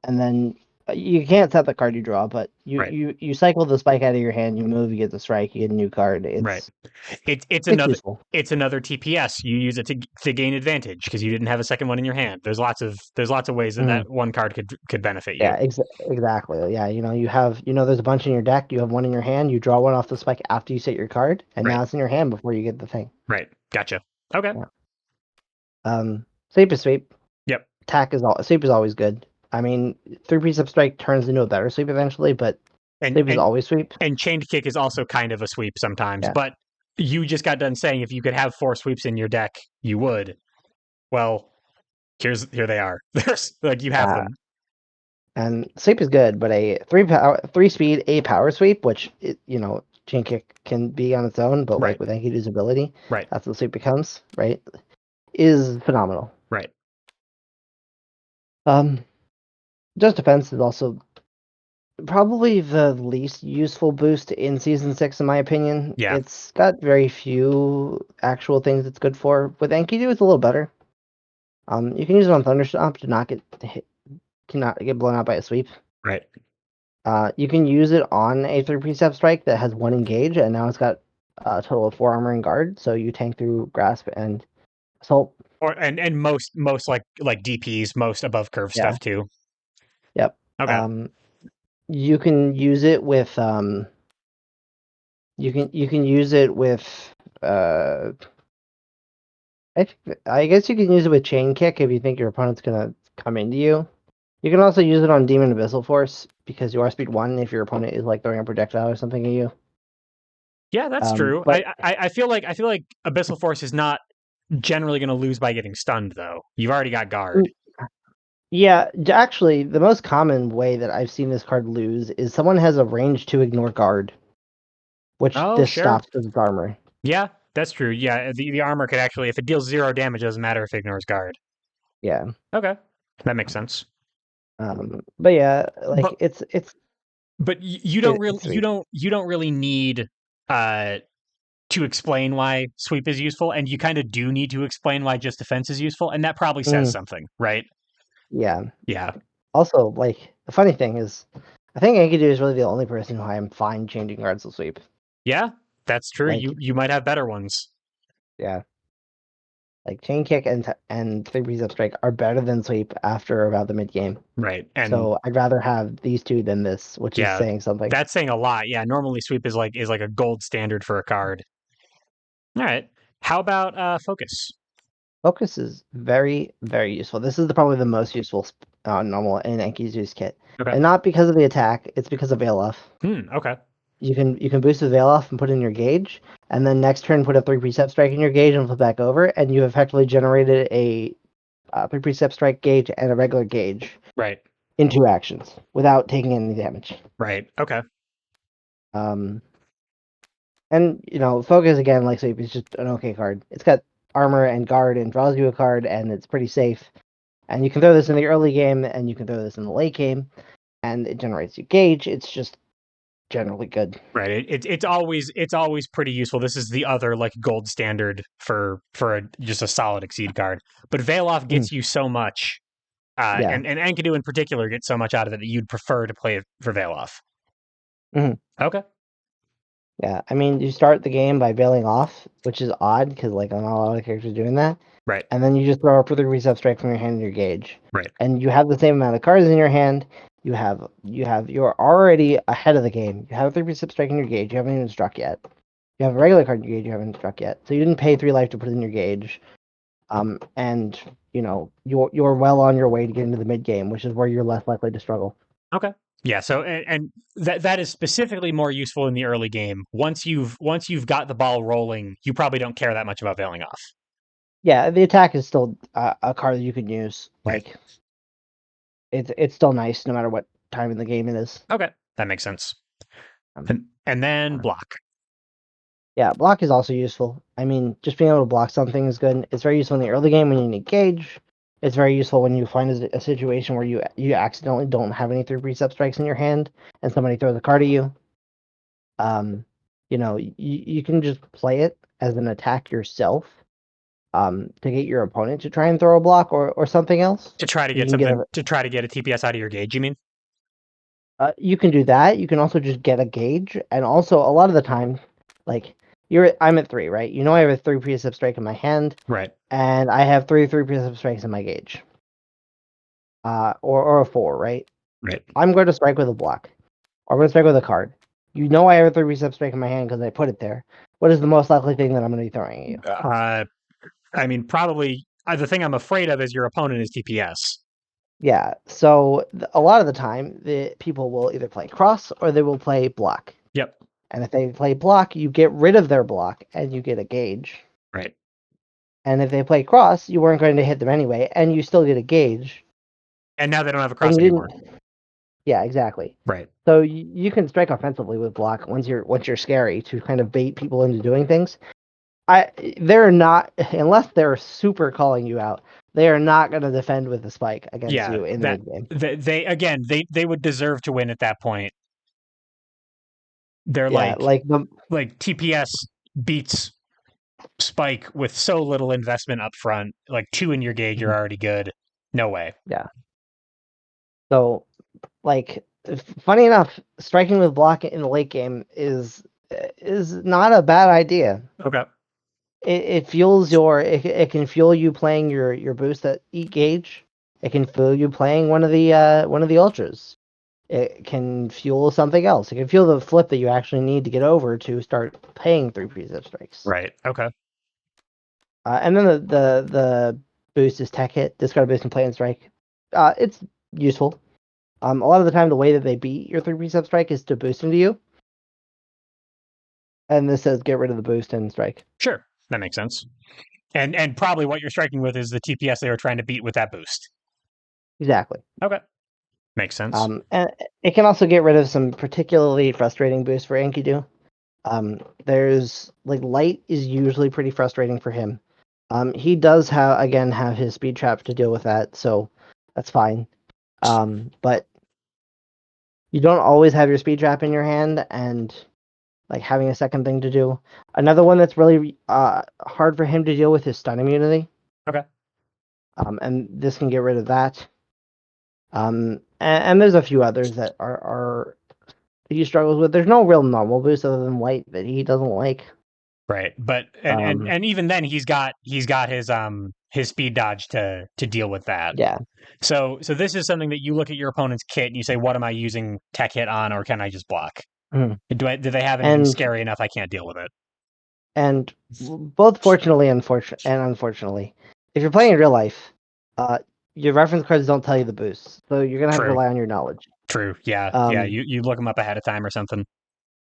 and then you can't set the card you draw, but you cycle the spike out of your hand, you move, you get the strike, you get a new card. It's another TPS. You use it to gain advantage because you didn't have a second one in your hand. There's lots of ways that one card could benefit you. Yeah, exactly. Yeah, you have there's a bunch in your deck. You have one in your hand. You draw one off the spike after you set your card, and now it's in your hand before you get the thing. Right. Gotcha. Okay. Yeah. Sweep is sweep. Yep. Sweep is always good. I mean, 3 Precept Strike turns into a better sweep eventually, but sweep is always sweep. And Chained Kick is also kind of a sweep sometimes, but you just got done saying if you could have 4 sweeps in your deck, you would. Well, here they are. There's you have them. And sweep is good, but a 3 speed, a power sweep, which Chain Kick can be on its own, but like with Enkidu's ability, that's what sweep becomes, right? Is phenomenal. Right. Just Defense is also probably the least useful boost in Season 6, in my opinion. Yeah. It's got very few actual things it's good for. With Enkidu, it's a little better. You can use it on Thunderstomp to not get hit, cannot get blown out by a sweep. Right. You can use it on a 3 Precept Strike that has 1 engage, and now it's got a total of 4 armor and guard. So you tank through grasp and assault. Or and most like DPs, most above curve Yeah. stuff too. Yep. Okay. You can use it with you can use it with uh I guess you can use it with chain kick if you think your opponent's gonna come into you. You can also use it on Demon Abyssal Force because you are speed 1 if your opponent is like throwing a projectile or something at you. Yeah, that's true. But I feel like Abyssal Force is not generally going to lose by getting stunned though. You've already got guard. yeah, actually, the most common way that I've seen this card lose is someone has a range to ignore guard, which Oh, this sure. stops with its armor. Yeah, that's true. Yeah, the armor could actually, if it deals 0 damage, it doesn't matter if it ignores guard. Yeah. Okay, that makes sense. But yeah, like But you don't really it's sweet. you don't really need uh to explain why sweep is useful, and you kind of do need to explain why just defense is useful, and that probably says Mm, something, right? yeah. Yeah, Also, like the funny thing is, I think Enkidu is really the only person who I am fine changing guards to sweep. yeah, that's true. Like, You might have better ones, yeah, like chain kick and 3 Precept Strike are better than sweep after about the mid game. right? And So I'd rather have these two than this, which is yeah, saying something. that's saying a lot. Yeah, normally sweep is like a gold standard for a card. All right, how about focus? Focus is very, very useful. This is probably the most useful normal in Enkidu's kit, Okay. and not because of the attack. It's because of Veil Off. Okay. You can boost the Veil Off and put in your gauge, and then next turn put a 3 Precept Strike in your gauge and flip back over, and you effectively generated a 3 Precept Strike gauge and a regular gauge Right. in 2 actions without taking any damage. Right. Okay. Um, and focus again, like Sweep, is just an okay card. It's got armor and guard and draws you a card, and it's pretty safe. And you can throw this in the early game, and you can throw this in the late game, and it generates you gauge. It's just generally good. Right. It's always pretty useful. This is the other like gold standard for just a solid exceed card. But Veil Off Mhm. gets you so much, Yeah. and Enkidu in particular gets so much out of it that you'd prefer to play it for Veil Off. Mhm. Okay. Yeah, I mean, you start the game by bailing off, which is odd because like not a lot of characters doing that, Right. and then you just throw a further Precept Strike from your hand in your gauge, Right. and you have the same amount of cards in your hand. You're already ahead of the game. You have a 3 Precept Strike in your gauge. You haven't even struck yet. You have a regular card in your gauge. You haven't struck yet. So you didn't pay 3 life to put in your gauge. And you're well on your way to get into the mid game, which is where you're less likely to struggle. Okay. Yeah. So and that is specifically more useful in the early game. Once you've got the ball rolling, you probably don't care that much about veiling off. Yeah, the attack is still a card that you can use. Right. Like it's still nice no matter what time in the game it is. Okay. That makes sense. Um, And then block. yeah, block is also useful. I mean, just being able to block something is good. It's very useful in the early game when you need gauge. It's very useful when you find a situation where you accidentally don't have any 3 Precept Strikes in your hand and somebody throws a card at you. You can just play it as an attack yourself. To get your opponent to try and throw a block or something else. To try to You get can get something to try to get a TPS out of your gauge, you mean? you can do that. You can also just get a gauge, and also a lot of the time, like I'm at 3, right? I have a 3 Precept Strike in my hand, Right. and I have three Precept Strikes in my gauge. Or a 4, right? Right. I'm going to strike with a block, or I'm going to strike with a card. I have a 3 Precept Strike in my hand because I put it there. What is the most likely thing that I'm going to be throwing at you? I mean, probably the thing I'm afraid of is your opponent is TPS. Yeah, so a lot of the time, the people will either play cross or they will play block. Yep. And if they play block, you get rid of their block and you get a gauge. Right. And if they play cross, you weren't going to hit them anyway, and you still get a gauge. And now they don't have a And cross you anymore. didn't. Yeah, exactly. Right. So you can strike offensively with block once you're scary to kind of bait people into doing things. They're not, unless they're super calling you out, they are not going to defend with the spike against you in the mid game. They would deserve to win at that point. They're like TPS beats spike with so little investment up front. Like 2 in your gauge, you're already good. No way. Yeah. So, like, funny enough, striking with block in the late game is is not a bad idea. Okay. It fuels it can fuel you playing your boost at eat gauge. It can fuel you playing one of the ultras. It can fuel something else. It can fuel the flip that you actually need to get over to start paying 3 Precept Strikes. Right. Okay. And then the boost is tech hit, discard boost and play and strike. It's useful. A lot of the time, the way that they beat your 3 Precept Strike is to boost into you. And this says get rid of the boost and strike. Sure. That makes sense. And probably what you're striking with is the TPS they were trying to beat with that boost. Exactly. Okay. Makes sense. And it can also get rid of some particularly frustrating boosts for Enkidu. There's like light is usually pretty frustrating for him. He does have his speed trap to deal with that, so that's fine. But you don't always have your speed trap in your hand, and like having a second thing to do. Another one that's really hard for him to deal with is stun immunity. Okay. And this can get rid of that. And there's a few others that are he struggles with. There's no real normal boost other than light that he doesn't like. Right. But and even then he's got his speed dodge to deal with that. Yeah. So this is something that you look at your opponent's kit and you say, what am I using tech hit on, or can I just block? Mhm. Do they have anything scary enough I can't deal with it? And both fortunately and unfortunately, if you're playing in real life, your reference cards don't tell you the boosts, so you're gonna have to rely on your knowledge. True. Yeah. Yeah. You look them up ahead of time or something.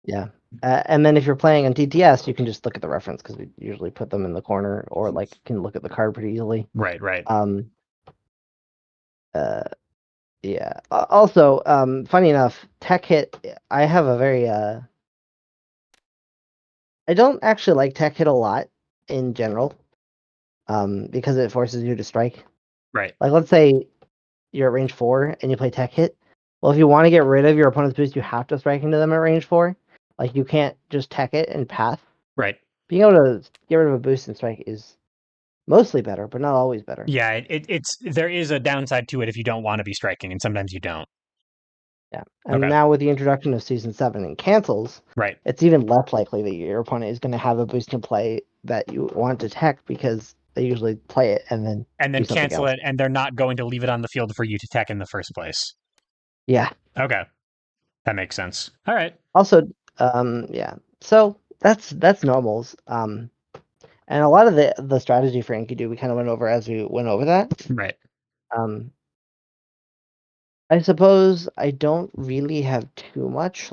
Yeah. And then if you're playing on TTS, you can just look at the reference because we usually put them in the corner, or like can look at the card pretty easily. Right. Right. Yeah. Also, funny enough, tech hit. I have a very I don't actually like tech hit a lot in general, because it forces you to strike. Right. Like, let's say you're at range 4 and you play tech hit. Well, if you want to get rid of your opponent's boost, you have to strike into them at range 4. Like, you can't just tech it and path. Right. Being able to get rid of a boost and strike is mostly better, but not always better. Yeah, it's there is a downside to it if you don't want to be striking, and sometimes you don't. Yeah, and now with the introduction of Season 7 and cancels, right, it's even less likely that your opponent is going to have a boost in play that you want to tech, because they usually play it and then cancel it, and they're not going to leave it on the field for you to tech in the first place. Yeah. Okay, that makes sense. All right. Also, yeah. So that's normals. And a lot of the strategy for Enkidu we kind of went over as we went over that. Right. I suppose I don't really have too much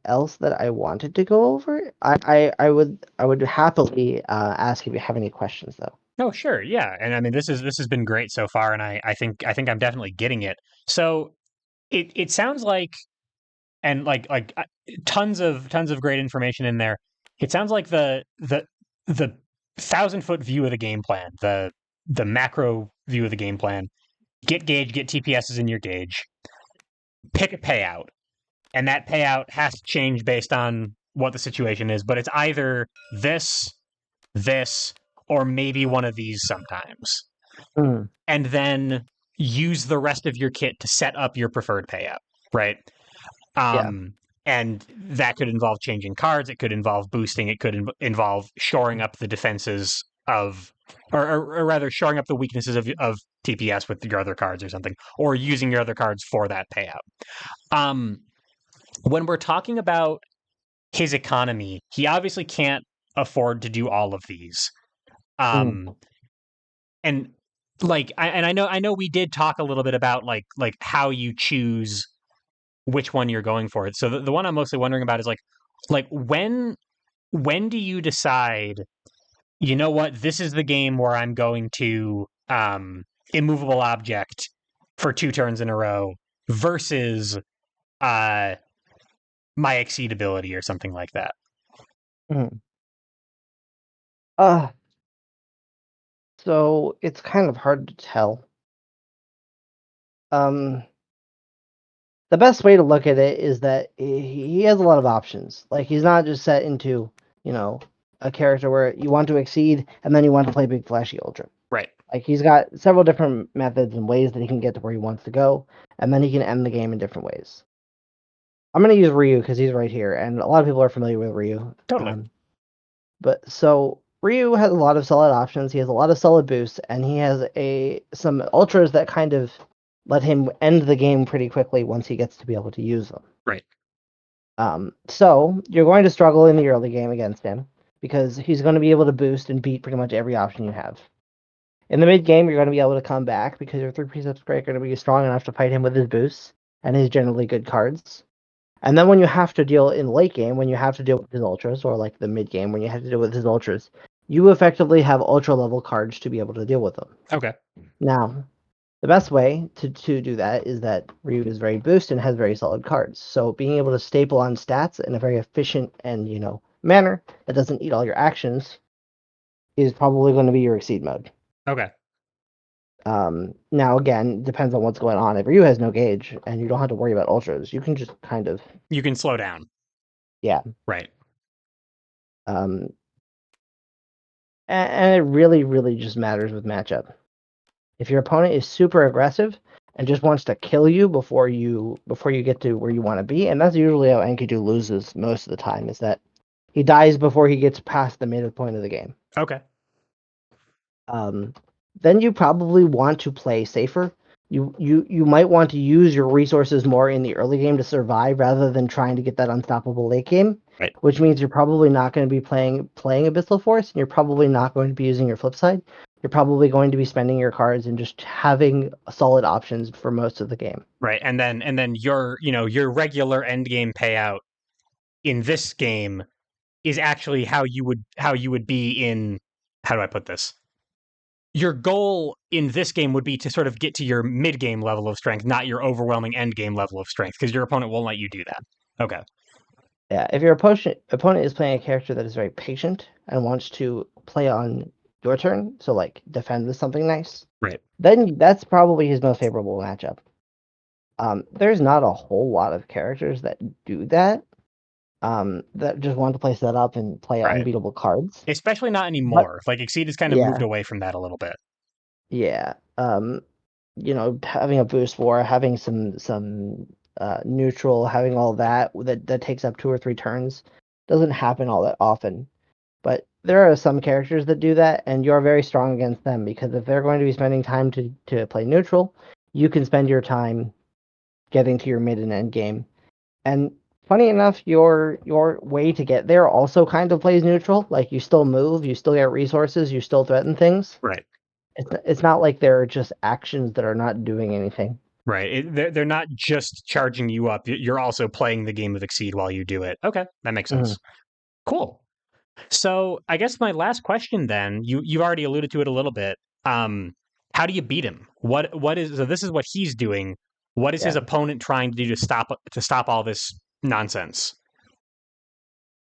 else that I wanted to go over. I would happily ask if you have any questions though. Oh, sure. Yeah. And I mean, this has been great so far. And I think I'm definitely getting it. So it sounds like, and like tons of great information in there. It sounds like the 1,000-foot view of the game plan, the macro view of the game plan. Get gauge, get TPSs in your gauge, pick a payout, and that payout has to change based on what the situation is. But it's either this, or maybe one of these sometimes. And then use the rest of your kit to set up your preferred payout, right? And that could involve changing cards. It could involve boosting. It could involve shoring up the defenses of, or rather, shoring up the weaknesses of TPS with your other cards or something, or using your other cards for that payout. When we're talking about his economy, he obviously can't afford to do all of these. And like, I know we did talk a little bit about like how you choose which one you're going for. So the one I'm mostly wondering about is like when do you decide, you know what, this is the game where I'm going to immovable object for 2 turns in a row versus my exceed ability or something like that. So it's kind of hard to tell. The best way to look at it is that he has a lot of options. Like, he's not just set into, a character where you want to exceed and then you want to play big flashy ultra. Right. Like, he's got several different methods and ways that he can get to where he wants to go, and then he can end the game in different ways. I'm going to use Ryu because he's right here, and a lot of people are familiar with Ryu. Totally. But so Ryu has a lot of solid options. He has a lot of solid boosts, and he has some ultras that kind of let him end the game pretty quickly once he gets to be able to use them. Right. So you're going to struggle in the early game against him because he's going to be able to boost and beat pretty much every option you have. In the mid game, you're going to be able to come back because your 3 Precept Strike are going to be strong enough to fight him with his boosts and his generally good cards. And then when you have to deal in the late game, when you have to deal with his ultras, or like the mid game when you have to deal with his ultras, you effectively have ultra level cards to be able to deal with them. Okay. Now, the best way to do that is that Ryu is very boost and has very solid cards. So being able to staple on stats in a very efficient and manner that doesn't eat all your actions is probably going to be your Exceed mode. Okay. Now again, depends on what's going on. If Ryu has no gauge and you don't have to worry about ultras, you can just kind of You can slow down. Yeah. Right. And it really, really just matters with matchup. If your opponent is super aggressive and just wants to kill you before you get to where you want to be, and that's usually how Enkidu loses most of the time, is that he dies before he gets past the midpoint of the game. Okay. Then you probably want to play safer. You might want to use your resources more in the early game to survive rather than trying to get that unstoppable late game. Right. Which means you're probably not going to be playing Abyssal Force, and you're probably not going to be using your flip side. You're probably going to be spending your cards and just having solid options for most of the game. Right. And then your regular end game payout in this game is actually how you would be in, how do I put this? Your goal in this game would be to sort of get to your mid game level of strength, not your overwhelming end game level of strength, because your opponent won't let you do that. Okay. Yeah, if your opponent is playing a character that is very patient and wants to play on your turn, so like defend with something nice, right, then that's probably his most favorable matchup. There's not a whole lot of characters that do that. That just want to play set up and play unbeatable cards. Especially not anymore. Like Exceed has kind of moved away from that a little bit. Yeah. Having a boost war, having some neutral, having all that takes up 2 or 3 turns doesn't happen all that often. But there are some characters that do that, and you're very strong against them because if they're going to be spending time to play neutral, you can spend your time getting to your mid and end game. And funny enough, your way to get there also kind of plays neutral. Like you still move, you still get resources, you still threaten things. Right. It's not like they're just actions that are not doing anything. Right. They're not just charging you up. You're also playing the game of Exceed while you do it. Okay, that makes sense. Cool. So I guess my last question then, you've already alluded to it a little bit. How do you beat him? So this is what he's doing. What is his opponent trying to do to stop all this nonsense?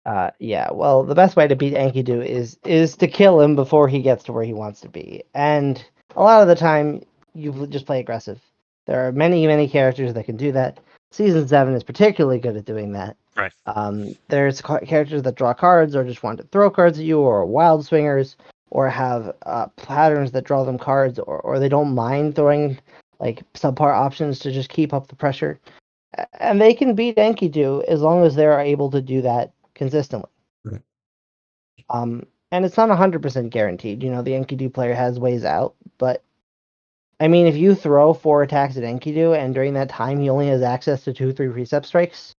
Well, the best way to beat Enkidu is to kill him before he gets to where he wants to be. And a lot of the time, you just play aggressive. There are many, many characters that can do that. Season 7 is particularly good at doing that. Right. There's characters that draw cards or just want to throw cards at you, or wild swingers, or have patterns that draw them cards, or they don't mind throwing like subpar options to just keep up the pressure. And they can beat Enkidu as long as they're able to do that consistently. Right. And it's not 100% guaranteed. The Enkidu player has ways out, but I mean, if you throw 4 attacks at Enkidu and during that time he only has access to 2, 3 Precept Strikes,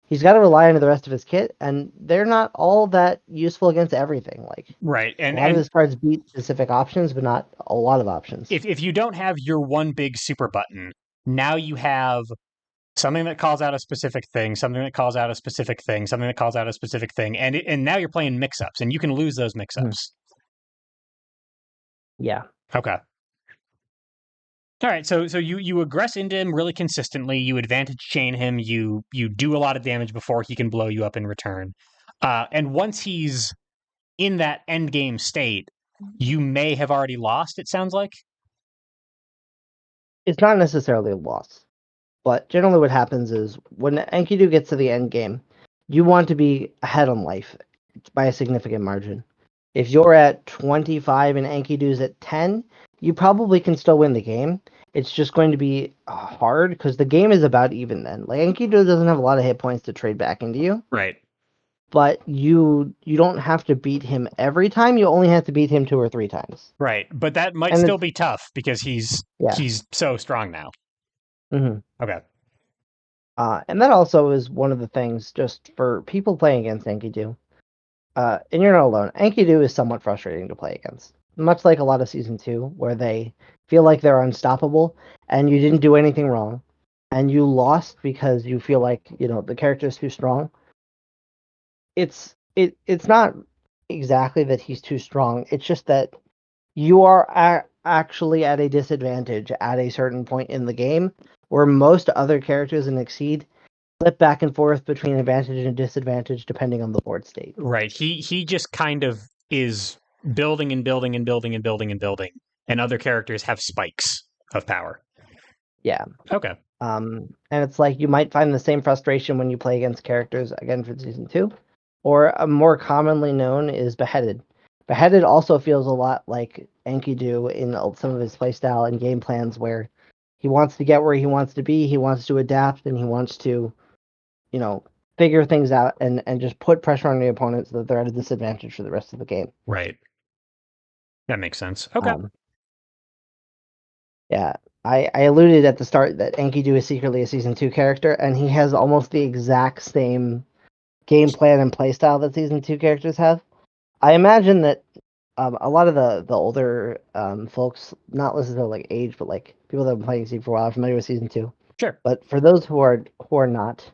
he's got to rely on the rest of his kit, and they're not all that useful against everything. Like, right, and a lot of his cards beat specific options, but not a lot of options. If you don't have your one big super button, now you have something that calls out a specific thing, something that calls out a specific thing, something that calls out a specific thing, and now you're playing mix-ups, and you can lose those mix-ups. Yeah. Okay. All right, so you aggress into him really consistently. You advantage chain him. You do a lot of damage before he can blow you up in return. And once he's in that end game state, you may have already lost. It sounds like it's not necessarily a loss, but generally what happens is when Enkidu gets to the end game, you want to be ahead on life by a significant margin. If you're at 25 and Enkidu's at 10, you probably can still win the game. it's just going to be hard because the game is about even then. Like Enkidu doesn't have a lot of hit points to trade back into you, Right. but you don't have to beat him every time. You only have to beat him 2 or 3 times. Right. But that might And still it's be tough because he's yeah. he's so strong now. hmm Okay. And that also is one of the things just for people playing against Enkidu. And you're not alone. Enkidu is somewhat frustrating to play against. Much like a lot of Season 2, where they feel like they're unstoppable and you didn't do anything wrong. And you lost because you feel like, the character is too strong. It's not exactly that he's too strong. It's just that you are actually at a disadvantage at a certain point in the game where most other characters in Exceed flip back and forth between advantage and disadvantage depending on the board state. Right. He just kind of is building and building and building and building and building, and other characters have spikes of power. Yeah. Okay. And it's like you might find the same frustration when you play against characters again for Season 2. Or more commonly known is Beheaded. Beheaded also feels a lot like Enkidu in some of his playstyle and game plans where he wants to get where he wants to be, he wants to adapt, and he wants to, figure things out and just put pressure on the opponent so that they're at a disadvantage for the rest of the game. Right. That makes sense. Okay. Yeah. I alluded at the start that Enkidu is secretly a Season 2 character, and he has almost the exact same game plan and playstyle that Season 2 characters have. I imagine that a lot of the older folks, not necessarily like age, but like people that have been playing Season for a while, are familiar with Season 2. Sure. But for those who are not,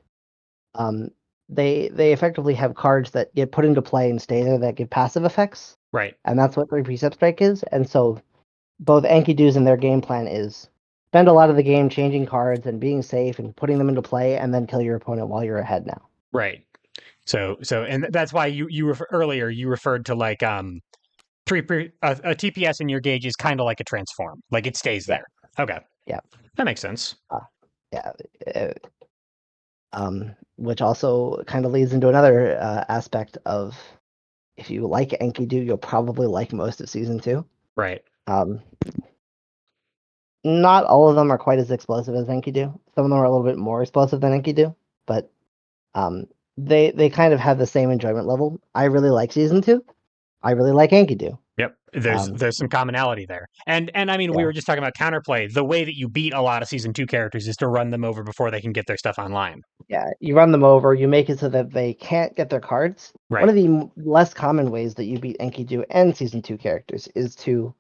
um, they effectively have cards that get put into play and stay there that give passive effects, Right. and that's what Precept Strike is. And so both Enkidu's and their game plan is spend a lot of the game changing cards and being safe and putting them into play, and then kill your opponent while you're ahead now. Right. So and that's why earlier you referred to like a TPS in your gauge is kind of like a transform, like it stays Yeah. there. Okay. Yeah. That makes sense. Yeah. Which also kind of leads into another aspect of if you like Enkidu, you'll probably like most of Season 2. Right. Um, not all of them are quite as explosive as Enkidu. Some of them are a little bit more explosive than Enkidu, but they kind of have the same enjoyment level. I really like Season 2. I really like Enkidu. Yep. There's some commonality there. And I mean, we Yeah. were just talking about counterplay. The way that you beat a lot of Season 2 characters is to run them over before they can get their stuff online. Yeah, you run them over, you make it so that they can't get their cards. Right. One of the less common ways that you beat Enkidu and Season 2 characters is to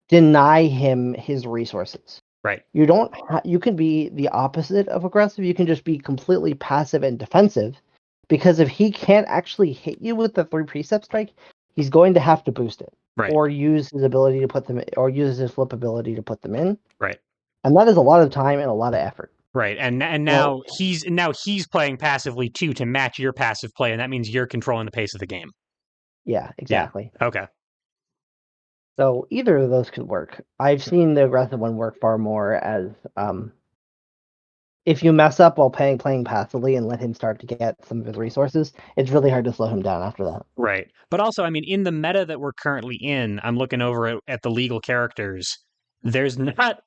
deny him his resources. Right. You can be the opposite of aggressive. You can just be completely passive and defensive, because if he can't actually hit you with the 3 Precept Strike, he's going to have to boost it. Right. Or use his ability to put them or use his flip ability to put them in. Right. And that is a lot of time and a lot of effort. Right. And now he's playing passively too to match your passive play, and that means you're controlling the pace of the game. Yeah, exactly. Yeah. Okay. So either of those could work. I've seen the aggressive one work far more as if you mess up while playing passively and let him start to get some of his resources, it's really hard to slow him down after that. Right. But also, I mean, in the meta that we're currently in, I'm looking over at the legal characters. There's not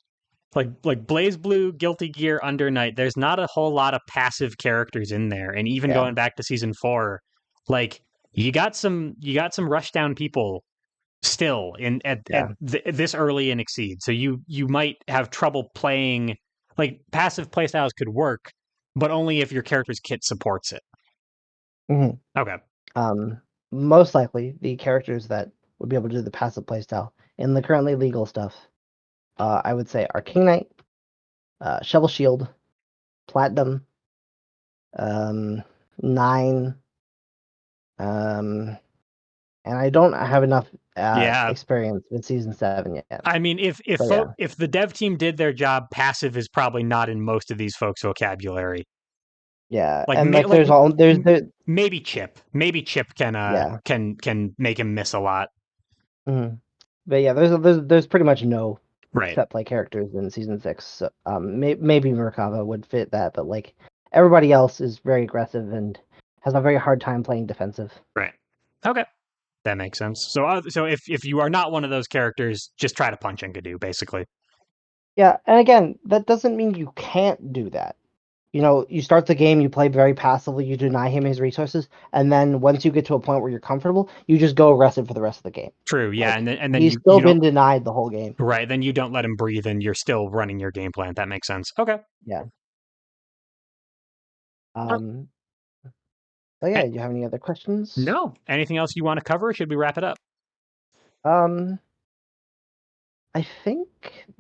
like Blaze Blue, Guilty Gear, Undernight. There's not a whole lot of passive characters in there. And even going back to Season 4, like you got some rushdown people still this early in Exceed. So you might have trouble playing. Like passive playstyles could work, but only if your character's kit supports it. Mm-hmm. Okay. Most likely, the characters that would be able to do the passive playstyle in the currently legal stuff, I would say, are King Knight, Shovel Shield, Platinum, 9, and I don't have enough experience with Season 7 yet. I mean, if the dev team did their job, passive is probably not in most of these folks' vocabulary. Yeah, like, and there's maybe Chip. Maybe Chip can make him miss a lot. Mm-hmm. But yeah, there's pretty much no right set play characters in Season 6. So, maybe Merkava would fit that, but like everybody else is very aggressive and has a very hard time playing defensive. Right. Okay. That makes sense. So if you are not one of those characters, just try to punch Enkidu, basically. Yeah, and again, that doesn't mean you can't do that. You start the game, you play very passively, you deny him his resources, and then once you get to a point where you're comfortable, you just go arrest him for the rest of the game. True, yeah, Like, and then he's you still don't been denied the whole game. right, then you don't let him breathe, and you're still running your game plan. That makes sense. Okay. Yeah. Oh, But eh, yeah, do you have any other questions? no. Anything else you want to cover? Or should we wrap it up? Um, I think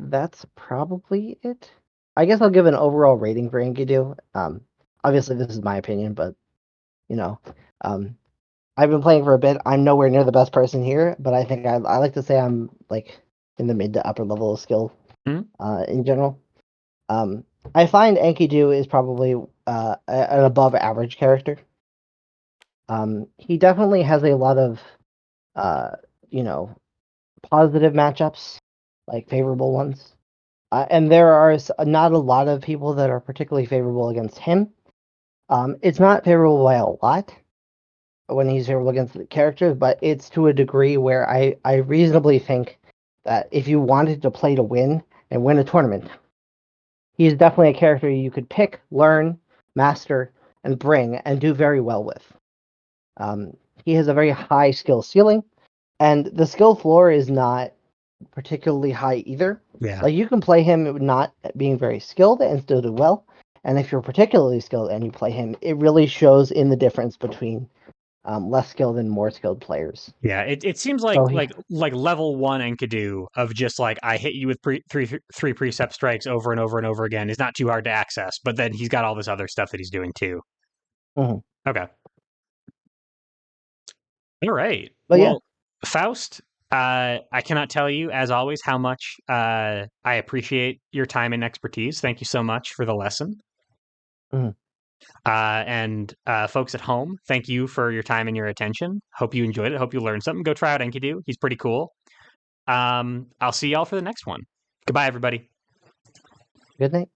that's probably it. I guess I'll give an overall rating for Enkidu. Obviously this is my opinion, but you know, um, I've been playing for a bit. I'm nowhere near the best person here, but I think I like to say I'm like in the mid to upper level of skill Hmm? in general. I find Enkidu is probably an above average character. He definitely has a lot of uh, you know, positive matchups, like favorable ones. And there are not a lot of people that are particularly favorable against him. It's not favorable by a lot when he's favorable against the characters, but it's to a degree where I reasonably think that if you wanted to play to win and win a tournament, he's definitely a character you could pick, learn, master, and bring and do very well with. He has a very high skill ceiling, and the skill floor is not particularly high either. Yeah. Like you can play him not being very skilled and still do well. And if you're particularly skilled and you play him, it really shows in the difference between less skilled and more skilled players. Yeah, it seems like So he, level one Enkidu of just like I hit you with three precept strikes over and over and over again is not too hard to access, but then he's got all this other stuff that he's doing too. Mhm. Okay. All right. But yeah, Well, Faust, I cannot tell you, as always, how much I appreciate your time and expertise. Thank you so much for the lesson. mhm. And folks at home, thank you for your time and your attention. Hope you enjoyed it. Hope you learned something. Go try out Enkidu. He's pretty cool. I'll see y'all for the next one. Goodbye, everybody. Good night.